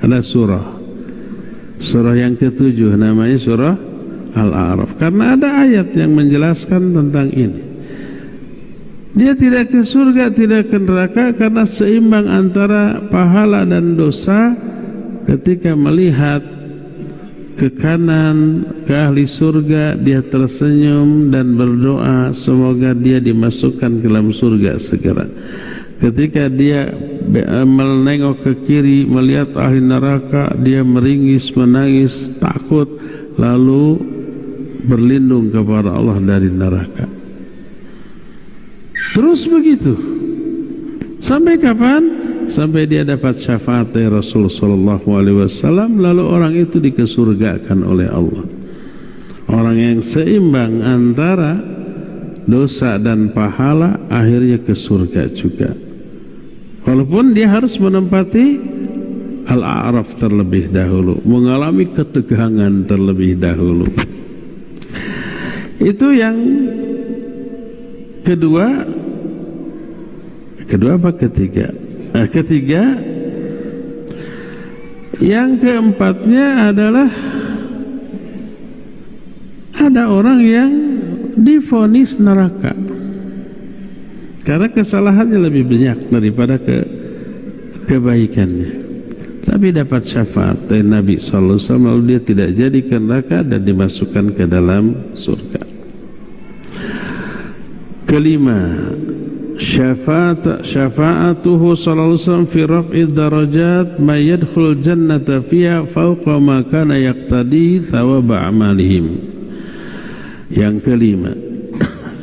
Ada surah yang ke-7 namanya surah Al-A'raf, karena ada ayat yang menjelaskan tentang ini. Dia tidak ke surga, tidak ke neraka karena seimbang antara pahala dan dosa. Ketika melihat ke kanan, ke ahli surga, dia tersenyum dan berdoa semoga dia dimasukkan ke dalam surga segera. Ketika dia menengok ke kiri melihat ahli neraka, dia meringis, menangis, takut, lalu berlindung kepada Allah dari neraka. Terus begitu sampai kapan? Sampai dia dapat syafaat dari Rasulullah SAW, lalu orang itu dikesurgakan oleh Allah. Orang yang seimbang antara dosa dan pahala akhirnya ke surga juga, walaupun dia harus menempati Al-A'raf terlebih dahulu, mengalami ketegangan terlebih dahulu. Itu yang kedua apa ketiga? Ketiga, yang keempatnya adalah ada orang yang divonis neraka karena kesalahannya lebih banyak daripada kebaikannya, tapi dapat syafaat dari Nabi SAW, lalu dia tidak jadi ke neraka dan dimasukkan ke dalam surga. Kelima, syafa'atuhu sallallahu alaihi wasallam fi raf'i darajat ma yadkhul jannata fiha fawqa ma kana yaqtadi thawab a'malihim. Yang kelima,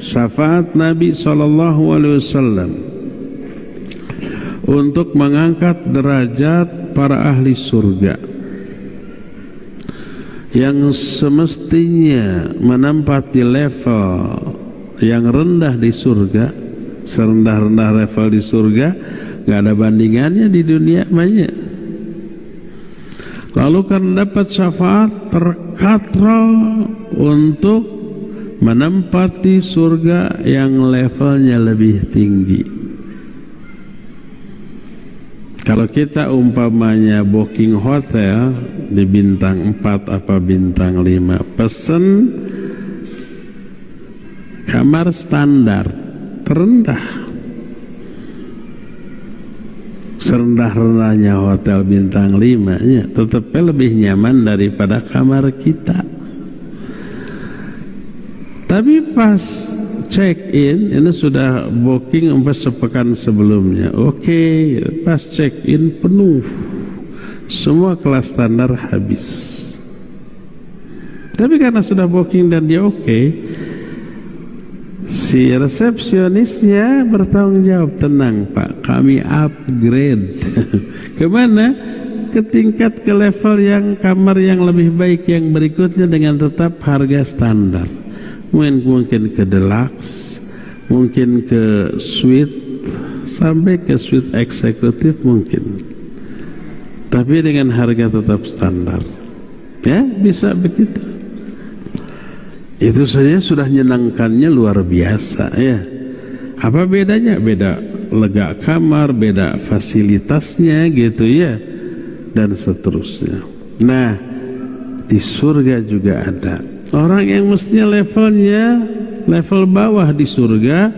syafaat Nabi sallallahu alaihi wasallam untuk mengangkat derajat para ahli surga yang semestinya menempati level yang rendah di surga. Serendah-rendah level di surga gak ada bandingannya di dunia banyak. Lalu karena dapat syafaat terkatrol untuk menempati surga yang levelnya lebih tinggi. Kalau kita umpamanya booking hotel di bintang 4 apa bintang 5, pesen kamar standar terendah, serendah-rendahnya hotel bintang 5-nya, tetap lebih nyaman daripada kamar kita. Tapi pas check-in, ini sudah booking sepekan sebelumnya, oke, pas check-in penuh, semua kelas standar habis. Tapi karena sudah booking dan dia oke, si resepsionisnya bertanggung jawab, tenang Pak, kami upgrade. Kemana? Ke tingkat, ke level yang kamar yang lebih baik yang berikutnya dengan tetap harga standar. Mungkin ke deluxe, mungkin ke suite, sampai ke suite eksekutif mungkin. Tapi dengan harga tetap standar. Ya, bisa begitu. Itu saja sudah menyenangkannya luar biasa ya. Apa bedanya? Beda lega kamar, beda fasilitasnya gitu ya, dan seterusnya. Nah, di surga juga ada orang yang mestinya levelnya level bawah di surga,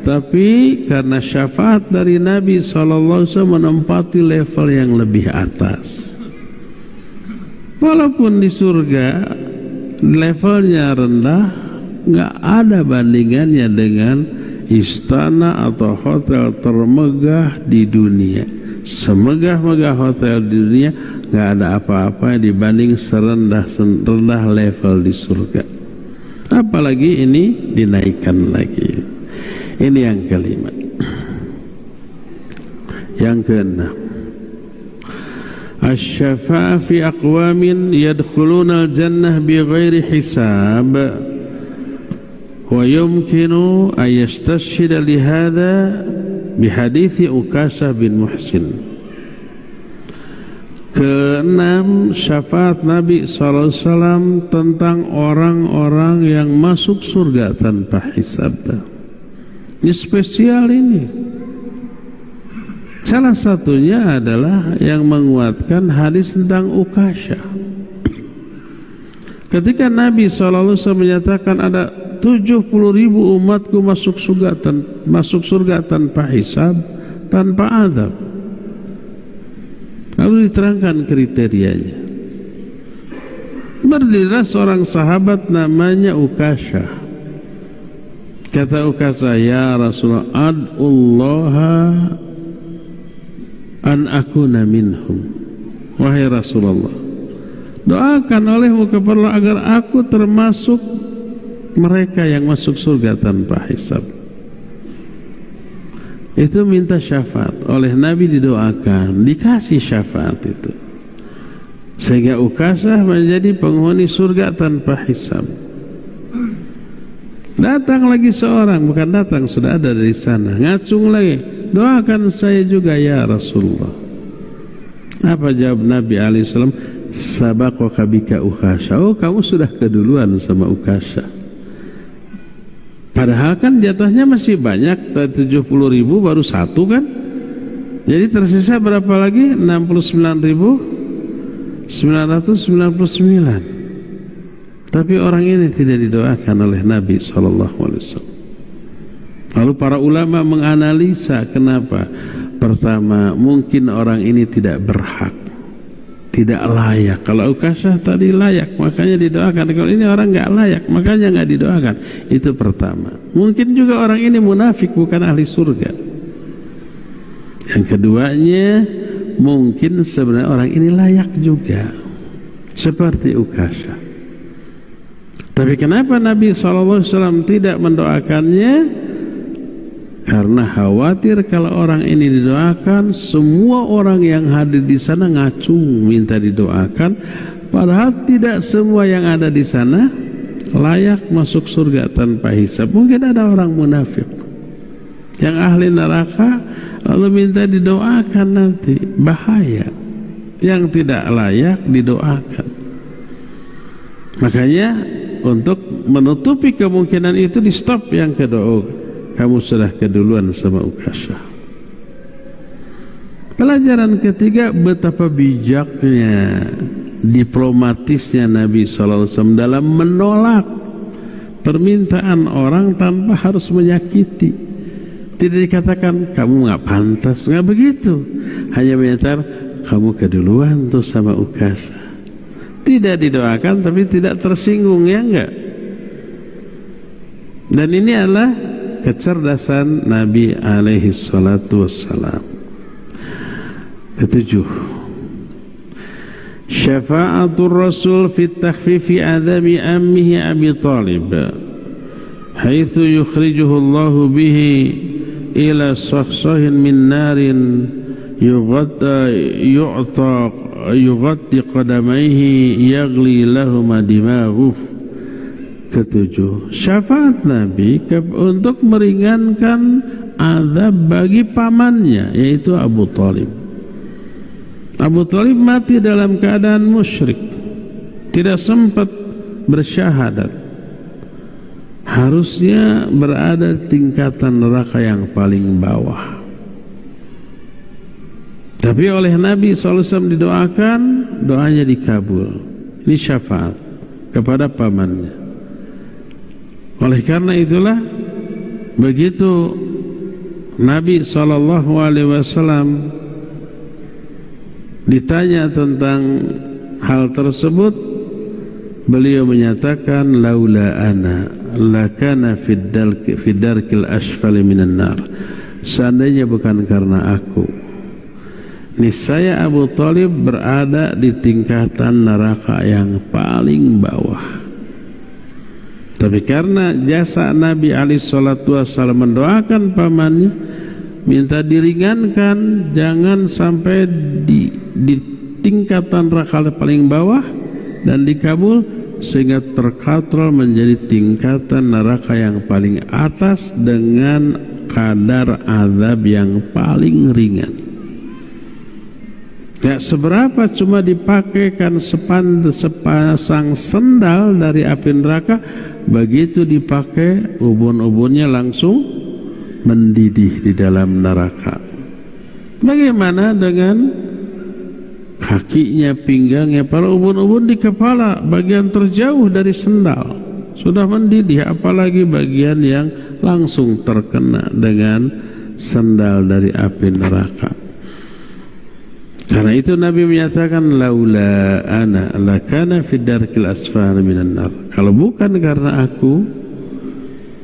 tapi karena syafaat dari Nabi SAW menempati level yang lebih atas. Walaupun di surga levelnya rendah, nggak ada bandingannya dengan istana atau hotel termegah di dunia. Semegah-megah hotel di dunia, nggak ada apa-apa dibanding serendah level di surga. Apalagi ini dinaikkan lagi. Ini yang kelima. Yang keenam, asy-syafa'ah fi aqwamin yadkhuluna al-jannah bighairi hisab wa yumkinu an yastashhida li hadha bihadithi Ukasah bin Muhsin. Keenam, syafaat Nabi SAW tentang orang-orang yang masuk surga tanpa hisab. Ini spesial ini. Salah satunya adalah yang menguatkan hadis tentang Ukasah. Ketika Nabi SAW menyatakan ada 70.000 umatku masuk surga tanpa hisab, tanpa azab. Lalu diterangkan kriterianya. Berdirilah seorang sahabat namanya Ukasah. Kata Ukasah, ya Rasulullah, ad'ullaha an akuna minhum. Wahai Rasulullah, doakan olehmu kepada Allah agar aku termasuk mereka yang masuk surga tanpa hisab. Itu minta syafaat, oleh Nabi didoakan, dikasih syafaat itu, sehingga Ukasah menjadi penghuni surga tanpa hisab. Datang lagi seorang, bukan datang, sudah ada dari sana, ngacung lagi, doakan saya juga ya Rasulullah. Apa jawab Nabi alaihissalam? Sabaqaka bika Ukasah. Oh, kamu sudah keduluan sama Ukasah. Padahal kan jatahnya masih banyak, 70.000 baru satu kan. Jadi tersisa berapa lagi? 69.999. Tapi orang ini tidak didoakan oleh Nabi SAW. Lalu para ulama menganalisa kenapa. Pertama, mungkin orang ini tidak berhak, tidak layak. Kalau Ukasah tadi layak, makanya didoakan. Kalau ini orang nggak layak, makanya nggak didoakan. Itu pertama. Mungkin juga orang ini munafik, bukan ahli surga. Yang keduanya, mungkin sebenarnya orang ini layak juga, seperti Ukasah. Tapi kenapa Nabi SAW tidak mendoakannya? Karena khawatir kalau orang ini didoakan, semua orang yang hadir di sana ngacung minta didoakan, padahal tidak semua yang ada di sana layak masuk surga tanpa hisab. Mungkin ada orang munafik yang ahli neraka lalu minta didoakan, nanti bahaya. Yang tidak layak didoakan. Makanya untuk menutupi kemungkinan itu di stop yang kedua. Kamu sudah keduluan sama Ukasyah. Pelajaran ketiga, betapa bijaknya, diplomatisnya Nabi SAW dalam menolak permintaan orang tanpa harus menyakiti. Tidak dikatakan kamu nggak pantas, nggak begitu. Hanya menyatakan kamu keduluan tuh sama Ukasyah. Tidak didoakan tapi tidak tersinggung, ya enggak. Dan ini adalah kecerdasan Nabi alaihi salatu wassalam. Ketujuh, syafa'atul Rasul fi takhfifi adabi ammihi Abi Talib haitsu yukhrijuhu Allahu bihi ila sakhsahin min narin yughatti qadamaihi yaghli lahuma dimaghuh. Ketujuh, syafaat Nabi untuk meringankan azab bagi pamannya, yaitu Abu Talib. Abu Talib mati dalam keadaan musyrik, tidak sempat bersyahadat. Harusnya berada tingkatan neraka yang paling bawah. Tapi oleh Nabi SAW didoakan, doanya dikabul. Ini syafaat kepada pamannya. Oleh karena itulah, begitu Nabi SAW ditanya tentang hal tersebut, beliau menyatakan laula ana lakana fid darkil asfali minan nar. Seandainya bukan karena aku, niscaya Abu Talib berada di tingkatan neraka yang paling bawah. Tapi karena jasa Nabi alaihi salatu wasallam mendoakan pamannya, minta diringankan, jangan sampai di tingkatan neraka paling bawah, dan dikabul sehingga terkatrol menjadi tingkatan neraka yang paling atas dengan kadar azab yang paling ringan. Gak seberapa, cuma dipakaikan sepasang sendal dari api neraka, begitu dipakai ubun-ubunnya langsung mendidih di dalam neraka. Bagaimana dengan kakinya, pinggangnya, para ubun-ubun di kepala, bagian terjauh dari sendal sudah mendidih, apalagi bagian yang langsung terkena dengan sendal dari api neraka. Karena itu Nabi menyatakan laula ana lakana fid darkil asfali minan nar. Kalau bukan karena aku,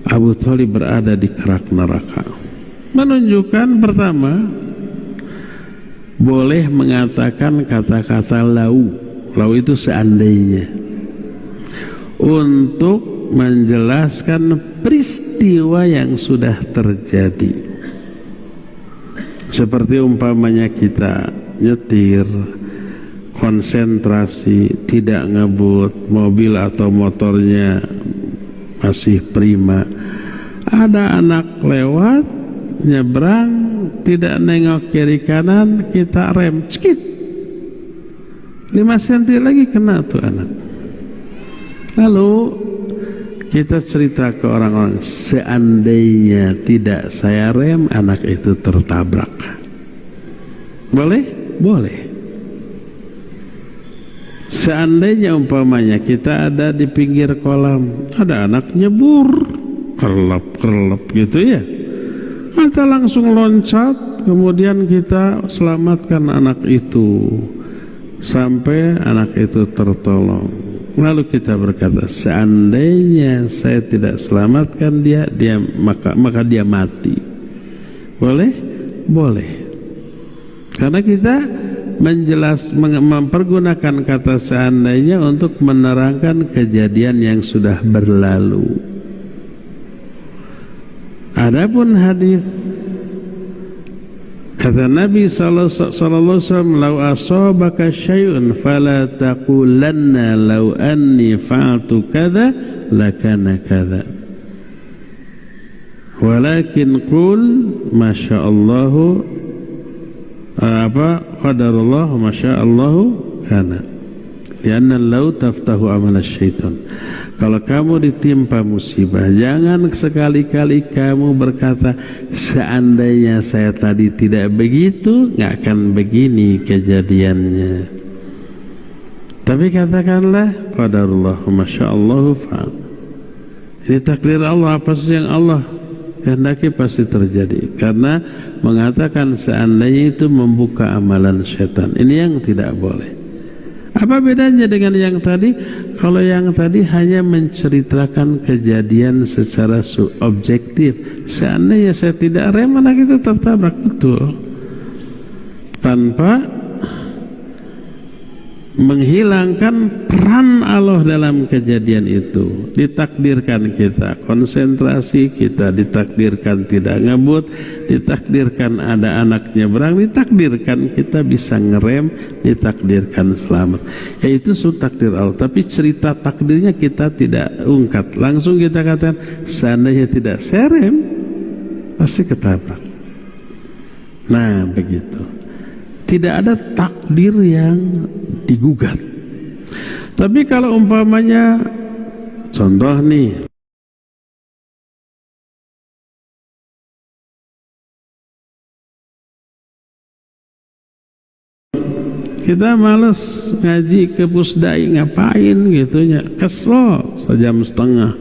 Abu Talib berada di kerak neraka. Menunjukkan pertama, boleh mengatakan kata-kata lau. Lau itu seandainya, untuk menjelaskan peristiwa yang sudah terjadi. Seperti umpamanya kita nyetir, konsentrasi, tidak ngebut, mobil atau motornya masih prima, ada anak lewat, nyebrang, tidak nengok kiri kanan, kita rem, cekit, 5 cm lagi kena tuh anak. Lalu kita cerita ke orang-orang, seandainya tidak saya rem, anak itu tertabrak. Boleh? Boleh. Seandainya umpamanya kita ada di pinggir kolam, ada anak nyebur, kerlep gitu ya, kita langsung loncat, kemudian kita selamatkan anak itu sampai anak itu tertolong. Lalu kita berkata, seandainya saya tidak selamatkan dia maka dia mati. Boleh? Boleh. Karena kita mempergunakan kata seandainya untuk menerangkan kejadian yang sudah berlalu. Adapun hadis, kata Nabi sallallahu alaihi wasallam, "Lau asabaka syai'un fala taqulanna law anni fa'altu kadza lakana kadza. Walakin qul masyaallahu qadarullah masyaallahu kana." Lianna law taftahu amal syaitan. Kalau kamu ditimpa musibah, jangan sekali-kali kamu berkata, seandainya saya tadi tidak begitu, nggak akan begini kejadiannya. Tapi katakanlah, qadarullah, masyaallah fa'al. Ini takdir Allah, apa sih yang Allah kehendaki pasti terjadi. Karena mengatakan seandainya itu membuka amalan setan. Ini yang tidak boleh. Apa bedanya dengan yang tadi? Kalau yang tadi hanya menceritakan kejadian secara objektif. Seandainya saya tidak rem, anak itu tertabrak, betul. Tanpa menghilangkan peran Allah dalam kejadian itu. Ditakdirkan kita konsentrasi, kita ditakdirkan tidak ngebut, ditakdirkan ada anak nyebrang, ditakdirkan kita bisa ngerem, ditakdirkan selamat. Itu takdir Allah. Tapi cerita takdirnya kita tidak ungkap. Langsung kita katakan, seandainya tidak serem, pasti ketabrak. Nah, begitu. Tidak ada takdir yang digugat. Tapi kalau umpamanya, contoh nih, kita males ngaji ke pusdai, ngapain gitunya, kesel sejam setengah.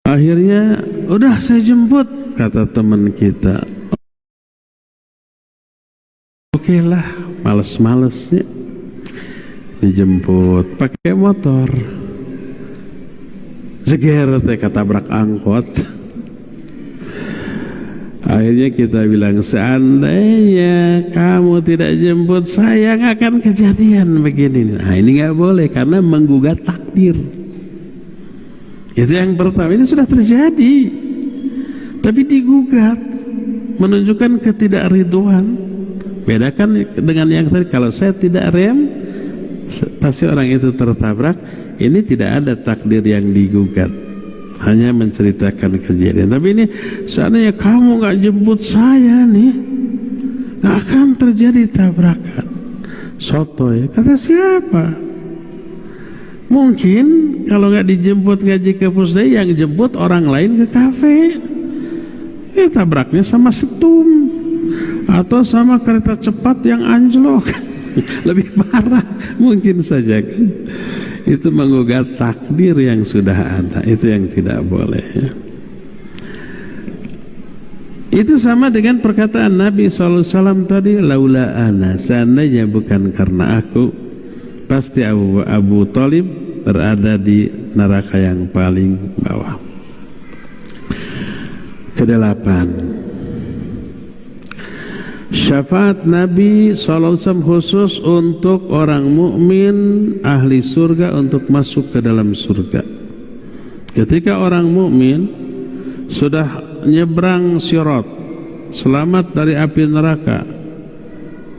Akhirnya, udah saya jemput, kata teman kita. Oke lah, males-malesnya dijemput pakai motor. Jeger teh ketabrak angkot. Akhirnya kita bilang, seandainya kamu tidak jemput saya, nggak akan kejadian begini. Nah, ini nggak boleh karena menggugat takdir. Itu yang pertama, ini sudah terjadi, tapi digugat, menunjukkan ketidakridhoan. Bedakan dengan yang tadi, kalau saya tidak rem, pasti orang itu tertabrak. Ini tidak ada takdir yang digugat, hanya menceritakan kejadian. Tapi ini, seandainya kamu nggak jemput saya nih, nggak akan terjadi tabrakan. Soto ya, kata siapa? Mungkin kalau nggak dijemput ngaji ke pusdai, yang jemput orang lain ke kafe, ya tabraknya sama setum atau sama kereta cepat yang anjlok. Lebih parah mungkin saja kan. Itu menggugat takdir yang sudah ada. Itu yang tidak boleh ya. Itu sama dengan perkataan Nabi SAW tadi, laula ana, seandainya bukan karena aku, pasti Abu Thalib berada di neraka yang paling bawah. Kedelapan, syafaat Nabi SAW khusus untuk orang mukmin ahli surga untuk masuk ke dalam surga. Ketika orang mukmin sudah nyebrang sirat, selamat dari api neraka,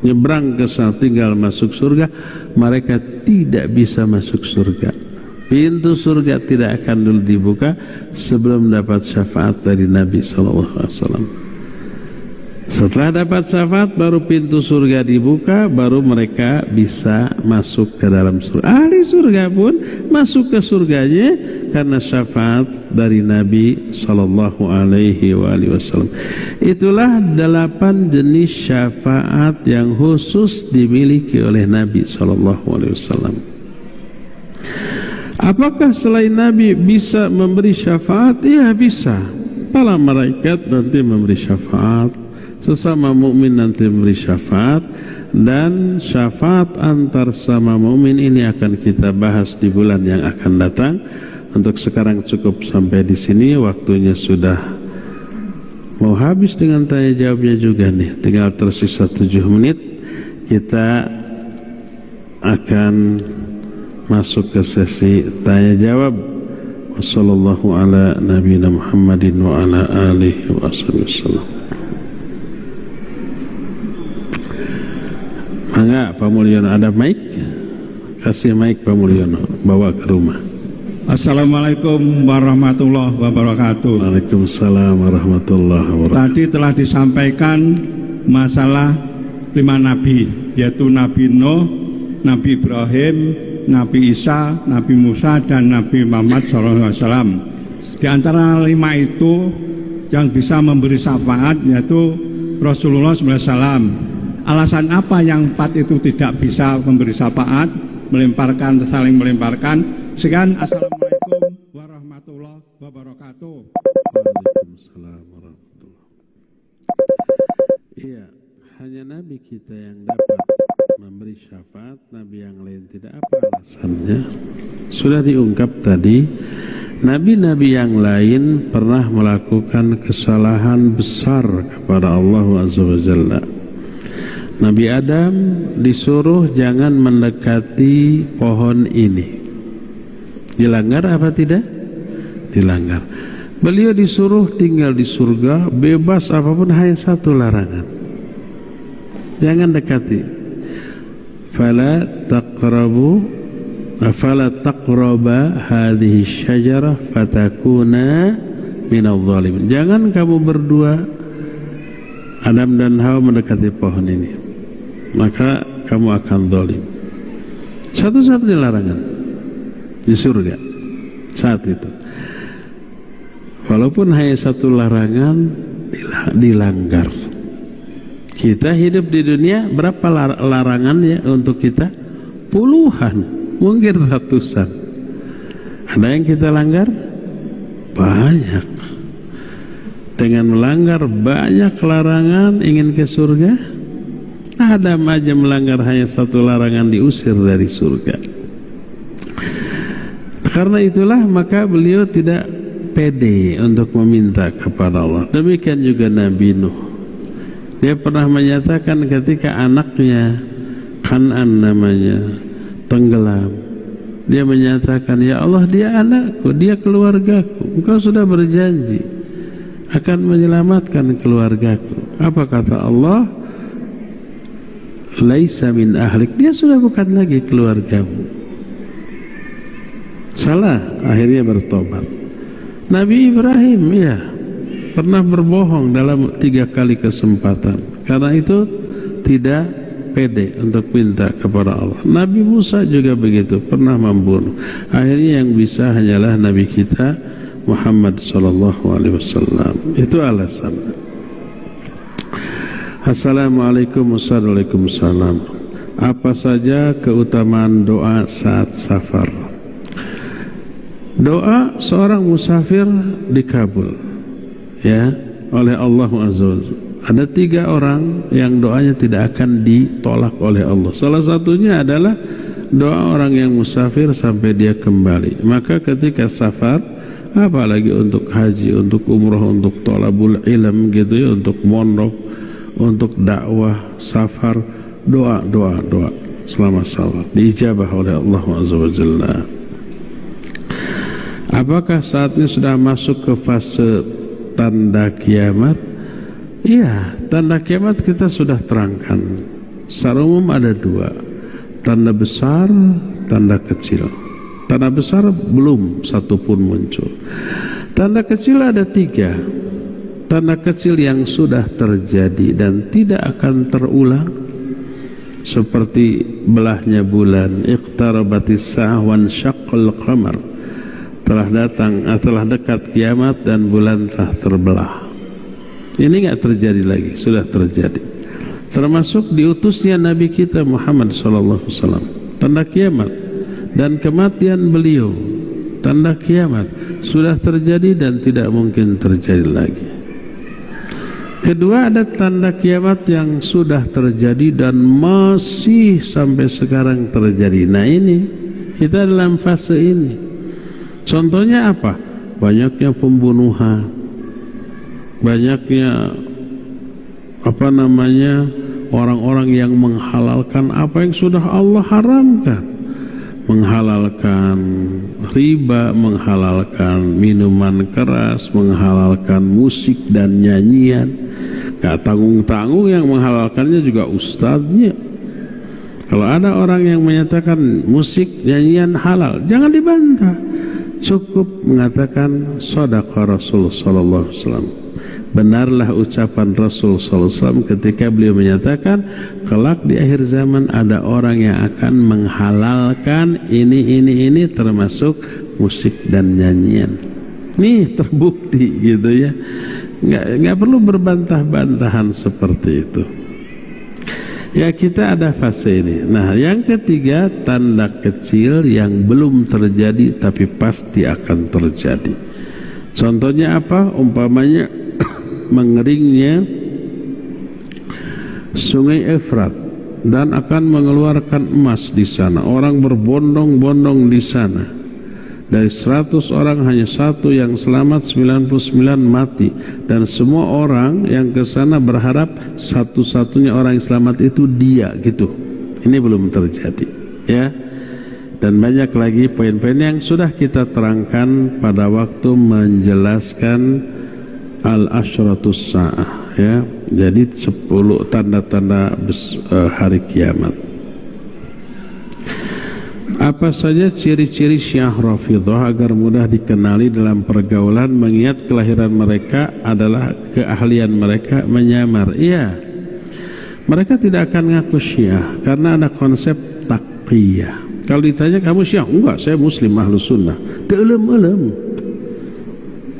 nyebrang ke sana, tinggal masuk surga, mereka tidak bisa masuk surga. Pintu surga tidak akan dulu dibuka sebelum dapat syafaat dari Nabi SAW. Setelah dapat syafaat, baru pintu surga dibuka, baru mereka bisa masuk ke dalam surga. Ahli surga pun masuk ke surganya karena syafaat dari Nabi SAW. Itulah 8 jenis syafaat yang khusus dimiliki oleh Nabi SAW. Apakah selain Nabi bisa memberi syafaat? Ya bisa. Para malaikat nanti memberi syafaat, sesama mukmin nanti memberi syafaat, dan syafaat antar sama mukmin ini akan kita bahas di bulan yang akan datang. Untuk sekarang cukup sampai di sini, waktunya sudah mau habis dengan tanya jawabnya juga nih. Tinggal tersisa 7 menit. Kita akan masuk ke sesi tanya jawab. Wassallallahu ala nabiyina Muhammadin wa ala alihi wasallam. Mangga Pak Mulyono, ada mic? Kasih mic Pak Mulyono, bawa ke rumah. Assalamualaikum warahmatullahi wabarakatuh. Waalaikumsalam warahmatullahi wabarakatuh. Tadi telah disampaikan masalah 5 nabi, yaitu Nabi Nuh, Nabi Ibrahim, Nabi Isa, Nabi Musa, dan Nabi Muhammad SAW. Di antara 5 itu yang bisa memberi syafaat yaitu Rasulullah SAW. Alasan apa yang 4 itu tidak bisa memberi syafaat, saling melemparkan? Sekian, assalamualaikum warahmatullahi wabarakatuh. Waalaikumsalam warahmatullahi wabarakatuh. Iya, hanya Nabi kita yang dapat memberi syafaat, Nabi yang lain tidak. Apa alasannya? Sudah diungkap tadi, Nabi-Nabi yang lain pernah melakukan kesalahan besar kepada Allah Azza wa Jalla. Nabi Adam disuruh jangan mendekati pohon ini. Dilanggar apa tidak? Dilanggar. Beliau disuruh tinggal di surga, bebas apapun, hanya satu larangan. Jangan dekati. Fala taqraba hadhihi syajarah fatakuna minadh dhalimin. Jangan kamu berdua, Adam dan Hawa, mendekati pohon ini, maka kamu akan zalim. Satu-satunya larangan di surga saat itu. Walaupun hanya satu larangan dilanggar. Kita hidup di dunia, berapa larangannya untuk kita? Puluhan, mungkin ratusan. Ada yang kita langgar? Banyak. Dengan melanggar banyak larangan ingin ke surga, Adam aja melanggar hanya satu larangan diusir dari surga. Karena itulah maka beliau tidak pede untuk meminta kepada Allah. Demikian juga Nabi Nuh. Dia pernah menyatakan ketika anaknya, Kan'an namanya, tenggelam, dia menyatakan, ya Allah, dia anakku, dia keluargaku, engkau sudah berjanji akan menyelamatkan keluargaku. Apa kata Allah? Laisa min ahlik, dia sudah bukan lagi keluargamu. Salah, akhirnya bertobat. Nabi Ibrahim, ya, pernah berbohong dalam 3 kali kesempatan. Karena itu tidak pede untuk minta kepada Allah. Nabi Musa juga begitu, pernah membunuh. Akhirnya yang bisa hanyalah Nabi kita Muhammad SAW. Itu alasan. Assalamualaikum warahmatullahi wabarakatuh. Apa saja keutamaan doa saat safar? Doa seorang musafir dikabul, ya, oleh Allah Azza wa Jalla. Ada 3 orang yang doanya tidak akan ditolak oleh Allah. Salah satunya adalah doa orang yang musafir sampai dia kembali. Maka ketika safar, apalagi untuk haji, untuk umrah, untuk thalabul ilm gitu ya, untuk mondok, untuk dakwah, safar, doa selama safar diijabah oleh Allah Azza wa Jalla. Apakah saatnya sudah masuk ke fase tanda kiamat? Iya, tanda kiamat kita sudah terangkan. Secara umum ada 2, tanda besar, tanda kecil. Tanda besar belum satu pun muncul. Tanda kecil ada 3. Tanda kecil yang sudah terjadi dan tidak akan terulang, seperti belahnya bulan, iqtarabatis sa'ah wan syaqqal qamar. Telah dekat kiamat dan bulan telah terbelah. Ini enggak terjadi lagi, sudah terjadi. Termasuk diutusnya Nabi kita Muhammad SAW. Tanda kiamat dan kematian beliau, tanda kiamat sudah terjadi dan tidak mungkin terjadi lagi. Kedua, ada tanda kiamat yang sudah terjadi dan masih sampai sekarang terjadi. Nah, ini kita dalam fase ini. Contohnya apa? Banyaknya pembunuhan, banyaknya orang-orang yang menghalalkan apa yang sudah Allah haramkan, menghalalkan riba, menghalalkan minuman keras, menghalalkan musik dan nyanyian. Gak tanggung-tanggung yang menghalalkannya juga ustadznya. Kalau ada orang yang menyatakan musik nyanyian halal, jangan dibantah. Cukup mengatakan shadaqa Rasul sallallahu alaihi wasallam. Benarlah ucapan Rasul sallallahu alaihi wasallam ketika beliau menyatakan kelak di akhir zaman ada orang yang akan menghalalkan ini termasuk musik dan nyanyian. Nih terbukti gitu ya. Nggak perlu berbantah-bantahan seperti itu. Ya, kita ada fase ini. Nah, yang ketiga, tanda kecil yang belum terjadi tapi pasti akan terjadi. Contohnya apa? Umpamanya mengeringnya Sungai Efrat dan akan mengeluarkan emas di sana. Orang berbondong-bondong di sana. Dari 100 orang hanya satu yang selamat, 99 mati. Dan semua orang yang ke sana berharap satu-satunya orang yang selamat itu dia gitu. Ini belum terjadi, ya. Dan banyak lagi poin-poin yang sudah kita terangkan pada waktu menjelaskan al-asyratus sa'ah, ya. Jadi 10 tanda-tanda hari kiamat. Apa saja ciri-ciri Syiah Rafidhah agar mudah dikenali dalam pergaulan, mengingat kelahiran mereka adalah keahlian mereka menyamar. Iya, mereka tidak akan ngaku Syiah karena ada konsep taqiyah. Kalau ditanya kamu Syiah, enggak, saya Muslim Ahlus Sunnah. Teulem-elem.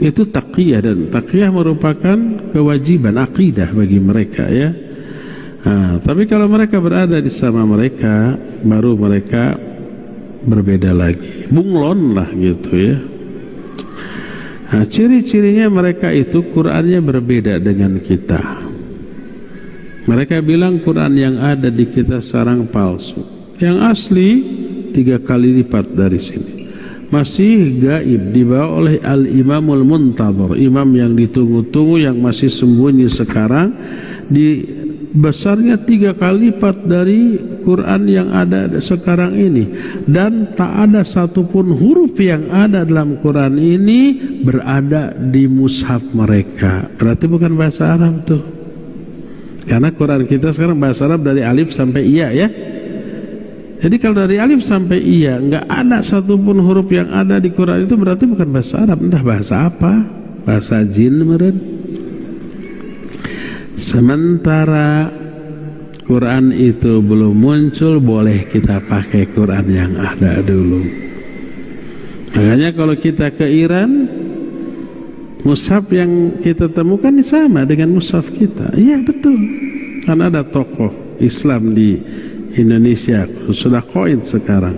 Itu taqiyah, dan taqiyah merupakan kewajiban akidah bagi mereka, ya. Nah, tapi kalau mereka berada di sama mereka, baru mereka berbeda lagi, bunglon lah gitu ya. Nah, ciri-cirinya mereka itu Qurannya berbeda dengan kita. Mereka bilang Quran yang ada di kita sarang palsu, yang asli 3 kali lipat dari sini. Masih gaib, dibawa oleh Al-Imamul Muntadhar, imam yang ditunggu-tunggu, yang masih sembunyi sekarang, di besarnya 3 kali lipat dari Quran yang ada sekarang ini. Dan tak ada satupun huruf yang ada dalam Quran ini berada di mushaf mereka. Berarti bukan bahasa Arab tuh. Karena Quran kita sekarang bahasa Arab dari alif sampai iya, ya. Jadi kalau dari alif sampai iya nggak ada satupun huruf yang ada di Quran itu, berarti bukan bahasa Arab. Entah bahasa apa, bahasa jin meren. Sementara Quran itu belum muncul, boleh kita pakai Quran yang ada dulu. Makanya kalau kita ke Iran, mushaf yang kita temukan sama dengan mushaf kita. Iya betul. Karena ada tokoh Islam di Indonesia, sudah koin sekarang.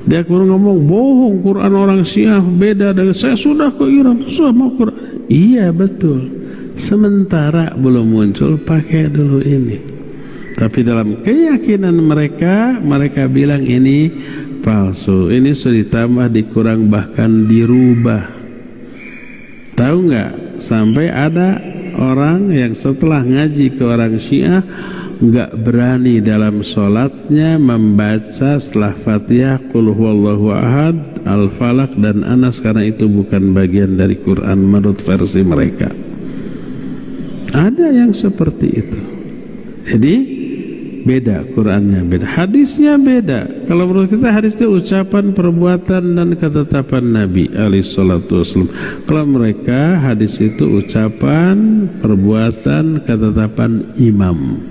Dia ngomong bohong, Quran orang Syiah beda dengan saya. Sudah ke Iran, sudah mau Quran. Iya betul. Sementara belum muncul, pakai dulu ini. Tapi dalam keyakinan mereka, mereka bilang ini palsu. Ini sudah ditambah, dikurang, bahkan dirubah. Tahu nggak? Sampai ada orang yang setelah ngaji ke orang Syiah nggak berani dalam sholatnya membaca setelah Fatihah Qul huwallahu ahad, Al-Falaq dan Anas, karena itu bukan bagian dari Quran menurut versi mereka. Ada yang seperti itu. Jadi beda Qurannya, beda, hadisnya beda. Kalau menurut kita hadis itu ucapan, perbuatan dan ketetapan Nabi alaihi salatu wasallam. Kalau mereka hadis itu ucapan, perbuatan, ketetapan imam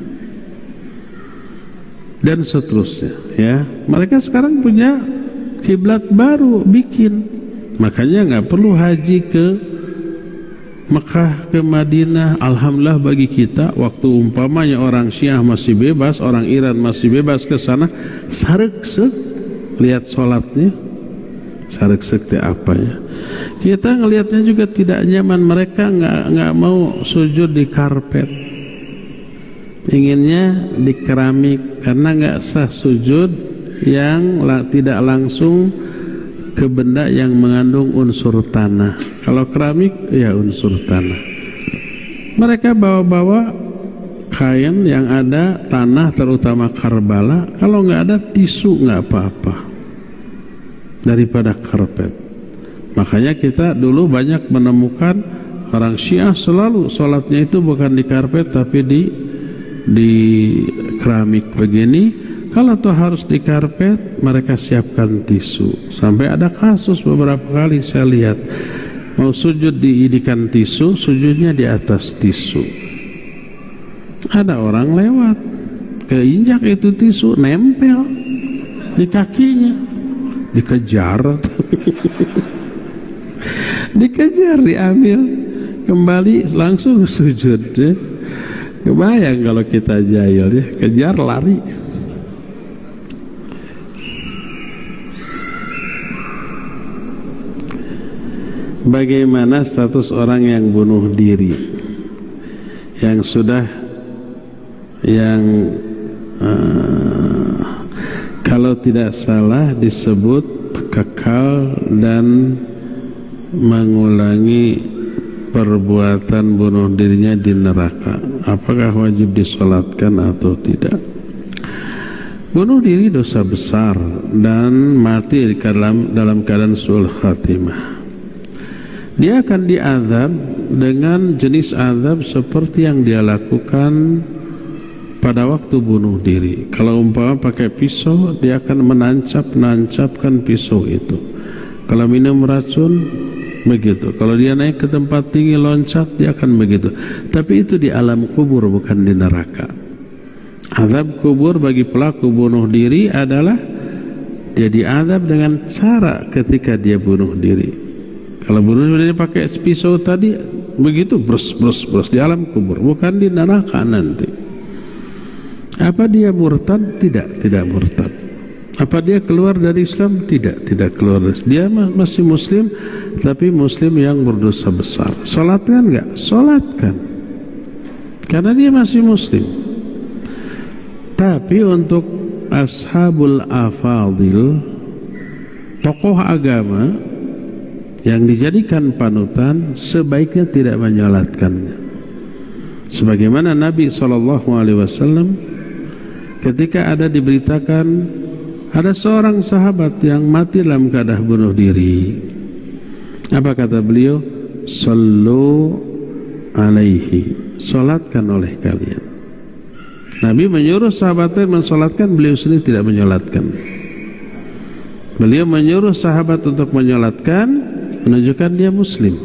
dan seterusnya, ya. Mereka sekarang punya kiblat baru bikin. Makanya nggak perlu haji ke Mekah, ke Madinah. Alhamdulillah bagi kita, waktu umpamanya orang Syiah masih bebas, orang Iran masih bebas ke sana, sareksek lihat sholatnya, sareksek apa ya. Kita ngelihatnya juga tidak nyaman. Mereka nggak mau sujud di karpet, inginnya di keramik, karena nggak sah sujud yang tidak langsung ke benda yang mengandung unsur tanah. Kalau keramik ya unsur tanah. Mereka bawa-bawa kain yang ada tanah, terutama Karbala. Kalau nggak ada tisu nggak apa-apa daripada karpet. Makanya kita dulu banyak menemukan orang Syiah selalu sholatnya itu bukan di karpet tapi di keramik begini. Kalau toh harus di karpet, mereka siapkan tisu. Sampai ada kasus beberapa kali saya lihat, mau sujud diidikan tisu, sujudnya di atas tisu. Ada orang lewat, keinjak itu tisu, nempel di kakinya, dikejar. Dikejar, diambil kembali, langsung sujud ya. Kebayang kalau kita jahil ya, kejar lari. Bagaimana status orang yang bunuh diri, yang sudah kalau tidak salah disebut kekal dan mengulangi perbuatan bunuh dirinya di neraka? Apakah wajib disolatkan atau tidak? Bunuh diri dosa besar dan mati dalam keadaan su'ul khatimah. Dia akan diazab dengan jenis azab seperti yang dia lakukan pada waktu bunuh diri. Kalau umpama pakai pisau, dia akan menancapkan pisau itu. Kalau minum racun, begitu. Kalau dia naik ke tempat tinggi loncat, dia akan begitu. Tapi itu di alam kubur, bukan di neraka. Azab kubur bagi pelaku bunuh diri adalah dia diazab dengan cara ketika dia bunuh diri. Kalau bunuh diri pakai pisau tadi, begitu brus di alam kubur, bukan di neraka nanti. Apa dia murtad? Tidak murtad. Apa dia keluar dari Islam? Tidak keluar. Dia masih muslim, tapi muslim yang berdosa besar. Salatkan enggak? Salatkan. Karena dia masih muslim. Tapi untuk ashabul afadil, tokoh agama yang dijadikan panutan, sebaiknya tidak menyolatkannya. Sebagaimana Nabi SAW ketika ada diberitakan ada seorang sahabat yang mati dalam keadaan bunuh diri, apa kata beliau? Sallu alaihi, solatkan oleh kalian. Nabi menyuruh sahabatnya mensolatkan, beliau sendiri tidak menyolatkan. Beliau menyuruh sahabat untuk menyolatkan, menunjukkan dia muslim.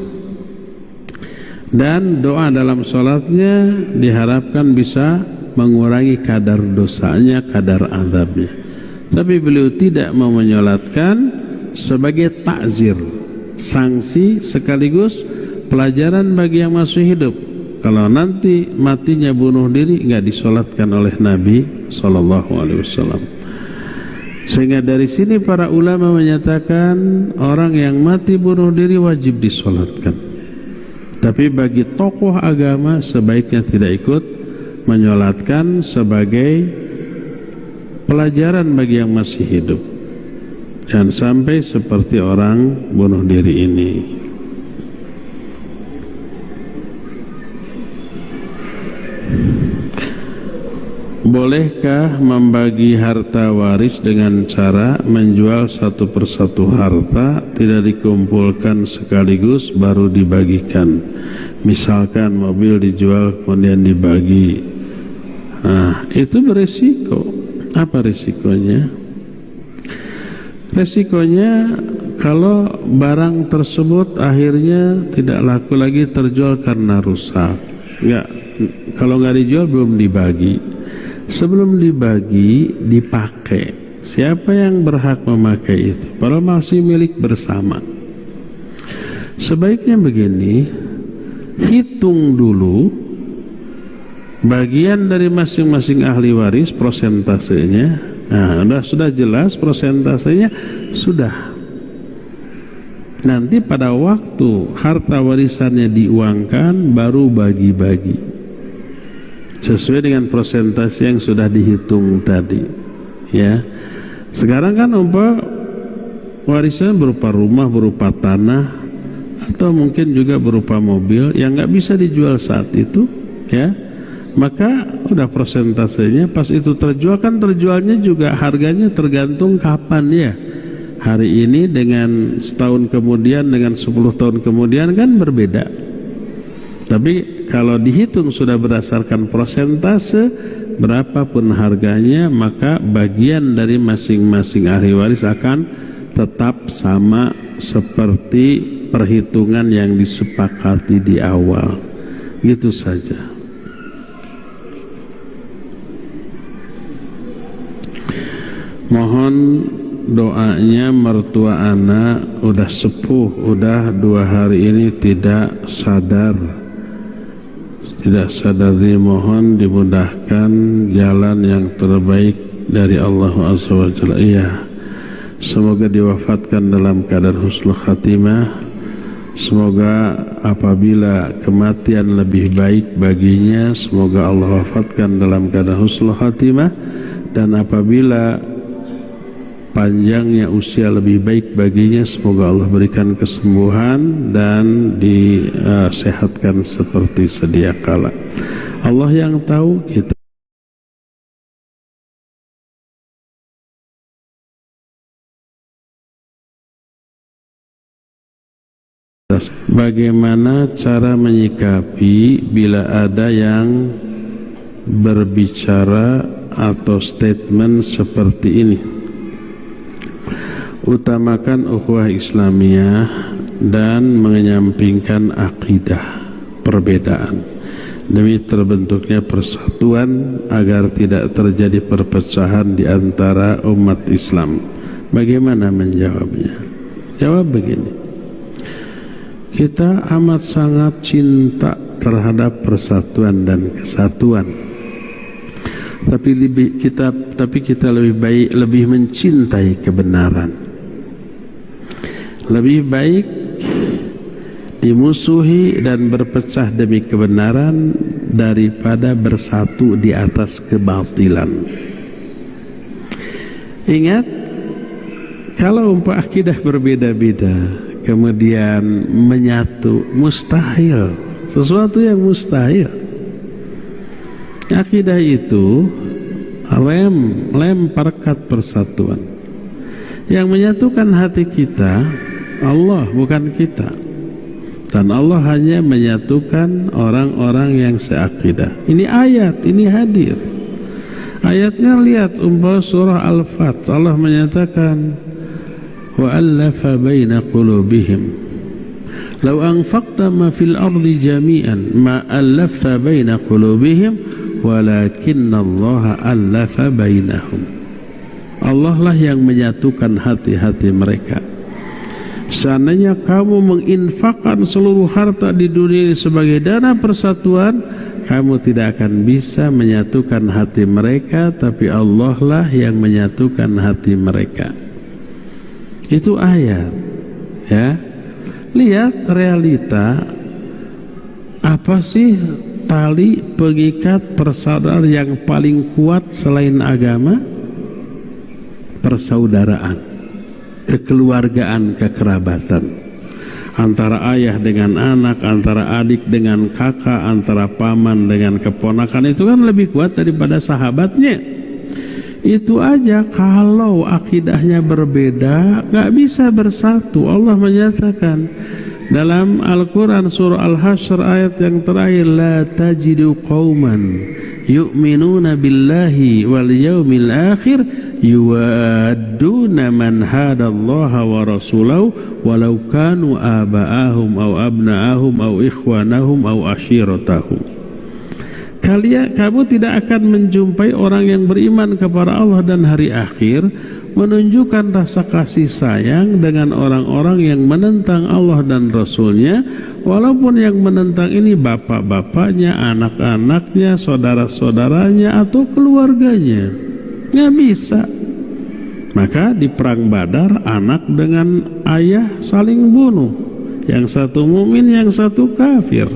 Dan doa dalam solatnya diharapkan bisa mengurangi kadar dosanya, kadar azabnya. Tapi beliau tidak mau menyolatkan sebagai takzir, sanksi sekaligus pelajaran bagi yang masih hidup. Kalau nanti matinya bunuh diri, enggak disolatkan oleh Nabi SAW. Sehingga dari sini para ulama menyatakan orang yang mati bunuh diri wajib disolatkan. Tapi bagi tokoh agama sebaiknya tidak ikut menyolatkan sebagai pelajaran bagi yang masih hidup. Jangan sampai seperti orang bunuh diri ini. Bolehkah membagi harta waris dengan cara menjual satu persatu harta, tidak dikumpulkan sekaligus baru dibagikan? Misalkan mobil dijual kemudian dibagi. Nah, itu beresiko. Apa resikonya? Resikonya kalau barang tersebut akhirnya tidak laku lagi, terjual karena rusak. Enggak, kalau nggak dijual belum dibagi. Sebelum dibagi, dipakai. Siapa yang berhak memakai itu? Padahal masih milik bersama. Sebaiknya begini, hitung dulu bagian dari masing-masing ahli waris, prosentasenya. Nah, sudah jelas prosentasenya, sudah. Nanti pada waktu harta warisannya diuangkan, baru bagi-bagi sesuai dengan persentase yang sudah dihitung tadi. Ya, sekarang kan warisan berupa rumah, berupa tanah, atau mungkin juga berupa mobil yang nggak bisa dijual saat itu, ya. Maka udah persentasenya pas itu terjual, kan terjualnya juga harganya tergantung kapan ya. Hari ini dengan setahun kemudian, dengan 10 tahun kemudian kan berbeda. Tapi kalau dihitung sudah berdasarkan persentase, berapapun harganya, maka bagian dari masing-masing ahli waris akan tetap sama seperti perhitungan yang disepakati di awal. Gitu saja. Mohon doanya, mertua anak udah sepuh, udah 2 hari ini tidak sadar. Mohon dimudahkan jalan yang terbaik dari Allah Azza wa Jalla. Iya, semoga diwafatkan dalam keadaan husnul khatimah. Semoga apabila kematian lebih baik baginya, semoga Allah wafatkan dalam keadaan husnul khatimah. Dan apabila panjangnya usia lebih baik baginya, semoga Allah berikan kesembuhan dan disehatkan seperti sedia kala. Allah yang tahu, kita bagaimana cara menyikapi bila ada yang berbicara atau statement seperti ini: utamakan ukhuwah Islamiyah dan menyampingkan akidah perbedaan demi terbentuknya persatuan agar tidak terjadi perpecahan di antara umat Islam. Bagaimana menjawabnya? Jawab begini: kita amat sangat cinta terhadap persatuan dan kesatuan, tapi kita lebih mencintai kebenaran. Lebih baik dimusuhi dan berpecah demi kebenaran daripada bersatu di atas kebatilan. Ingat, kalau umpah akidah berbeda-beda kemudian menyatu, mustahil, sesuatu yang mustahil. Akidah itu lem perekat persatuan. Yang menyatukan hati kita Allah, bukan kita. Dan Allah hanya menyatukan orang-orang yang seakidah. Ini ayat, ini hadir. Ayatnya lihat, umpama surah Al-Fat, Allah menyatakan wa allafa baina qulubihim law anfaqta ma fil ardi jami'an ma allafta baina qulubihim walakinna Allah allafa bainahum. Allah lah yang menyatukan hati-hati mereka. Seandainya kamu menginfakkan seluruh harta di dunia ini sebagai dana persatuan, kamu tidak akan bisa menyatukan hati mereka, tapi Allah lah yang menyatukan hati mereka. Itu ayat, ya. Lihat realita, apa sih tali pengikat persaudaraan yang paling kuat selain agama? Persaudaraan, kekeluargaan, kekerabatan, antara ayah dengan anak, antara adik dengan kakak, antara paman dengan keponakan, itu kan lebih kuat daripada sahabatnya. Itu aja kalau akidahnya berbeda nggak bisa bersatu. Allah menyatakan dalam Al-Quran surah Al-Hasyr ayat yang terakhir, la tajidu qauman yu'minuna billahi wal yawmil akhir yuwadduna man hadallaha wa rasulahu walau kanu aba'ahum aw abna'ahum aw ikhwanahum aw ashiratahum. Kamu tidak akan menjumpai orang yang beriman kepada Allah dan hari akhir menunjukkan rasa kasih sayang dengan orang-orang yang menentang Allah dan Rasulnya, walaupun yang menentang ini bapak-bapaknya, anak-anaknya, saudara-saudaranya atau keluarganya. Nggak bisa. Maka di perang Badar, anak dengan ayah saling bunuh, yang satu mukmin, yang satu kafir.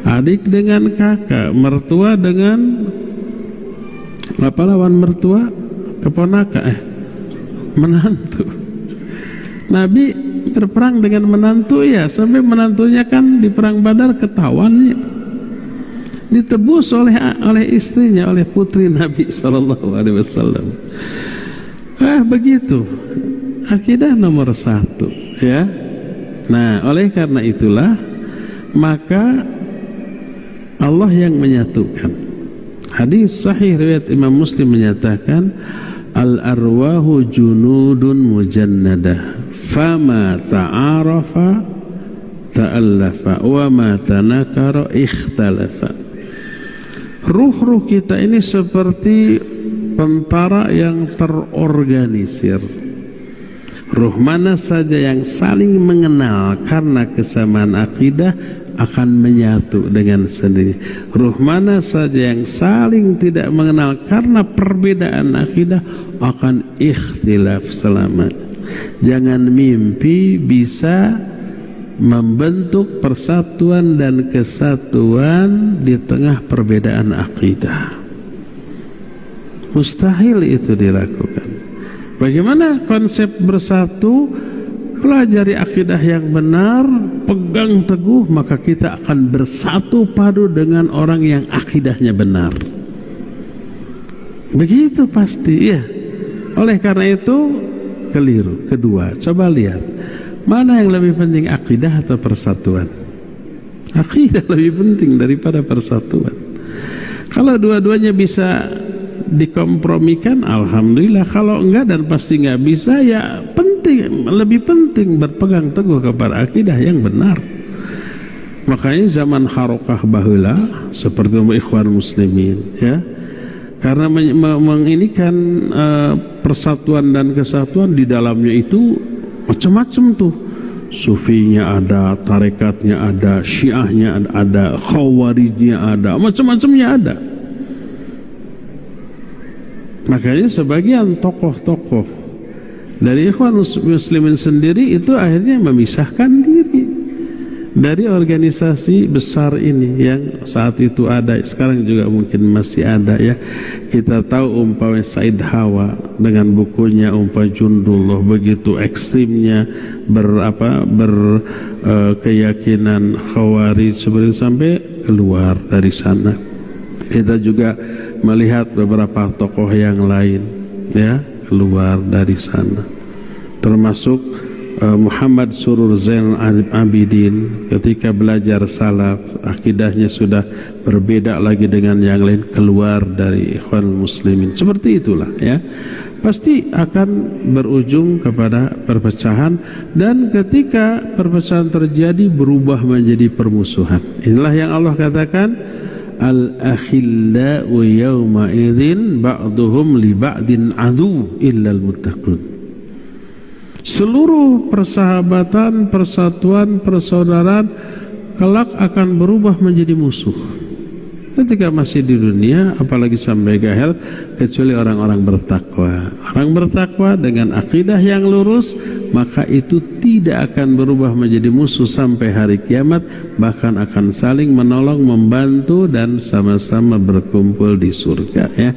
Adik dengan kakak, mertua dengan apa, lawan mertua? Keponakan, menantu. Nabi berperang dengan menantu, ya, sampai menantunya kan di perang Badar ketahuannya, ditebus oleh istrinya, oleh putri Nabi SAW. Begitu akidah nomor 1, ya. Nah, oleh karena itulah maka Allah yang menyatukan Hadis sahih riwayat Imam Muslim menyatakan al-arwahu junudun mujannadah fama ta'arafa ta'allafa wa ma tanakara ikhtalafa. Ruh-ruh kita ini seperti tentara yang terorganisir. Ruh mana saja yang saling mengenal karena kesamaan akidah akan menyatu dengan sendiri. Ruh mana saja yang saling tidak mengenal karena perbedaan akidah akan ikhtilaf selamanya. Jangan mimpi bisa membentuk persatuan dan kesatuan di tengah perbedaan akidah. Mustahil itu dilakukan. Bagaimana konsep bersatu? Pelajari akidah yang benar, pegang teguh, maka kita akan bersatu padu dengan orang yang akidahnya benar. Begitu pasti, ya. Oleh karena itu keliru. Kedua, coba lihat mana yang lebih penting, akidah atau persatuan? Akidah lebih penting daripada persatuan. Kalau dua-duanya bisa dikompromikan, alhamdulillah. Kalau enggak dan pasti enggak bisa, ya lebih penting berpegang teguh kepada akidah yang benar. Makanya zaman harokah baheula seperti ikhwan muslimin, ya, karena menginikan persatuan dan kesatuan, di dalamnya itu macam-macam tuh. Sufinya ada, tarekatnya ada, syiahnya ada, khawarijnya ada, macam-macamnya ada. Makanya sebagian tokoh-tokoh dari ikhwan muslimin sendiri itu akhirnya memisahkan diri dari organisasi besar ini yang saat itu ada, sekarang juga mungkin masih ada, ya. Kita tahu umpamanya Said Hawa dengan bukunya Jundullah, begitu ekstrimnya keyakinan Khawarij sampai keluar dari sana. Kita juga melihat beberapa tokoh yang lain, ya, keluar dari sana, termasuk Muhammad Surur Zainal Abidin ketika belajar salaf, akidahnya sudah berbeda lagi dengan yang lain, keluar dari ikhwan muslimin. Seperti itulah, ya, pasti akan berujung kepada perpecahan, dan ketika perpecahan terjadi berubah menjadi permusuhan. Inilah yang Allah katakan, al-akhillau yawma idzin ba'duhum li ba'din adu illal muttaqun. Seluruh persahabatan, persatuan, persaudaraan kelak akan berubah menjadi musuh ketika masih di dunia, apalagi sampai ke akhirat, kecuali orang-orang bertakwa. Orang bertakwa dengan akidah yang lurus, maka itu tidak akan berubah menjadi musuh sampai hari kiamat, bahkan akan saling menolong, membantu, dan sama-sama berkumpul di surga, ya.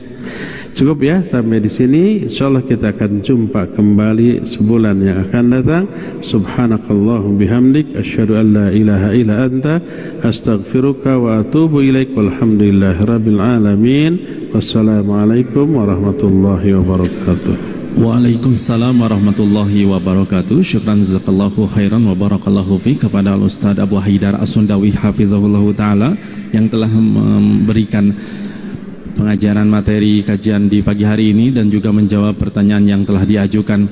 Cukup, ya, sampai di sini. Insyaallah kita akan jumpa kembali sebulan yang akan datang. Subhanakallahum bihamdik, asyhadu an la ilaha illa anta, astaghfiruka wa atubu ilaik. Walhamdulillahirabbil alamin. Wassalamualaikum warahmatullahi wabarakatuh. Waalaikumsalam warahmatullahi wabarakatuh. Syukran jazakallahu khairan wa barakallahu fi kepada Al-Ustaz Abu Haidar As-Sundawi hafizahullahu taala yang telah memberikan pengajaran materi kajian di pagi hari ini dan juga menjawab pertanyaan yang telah diajukan.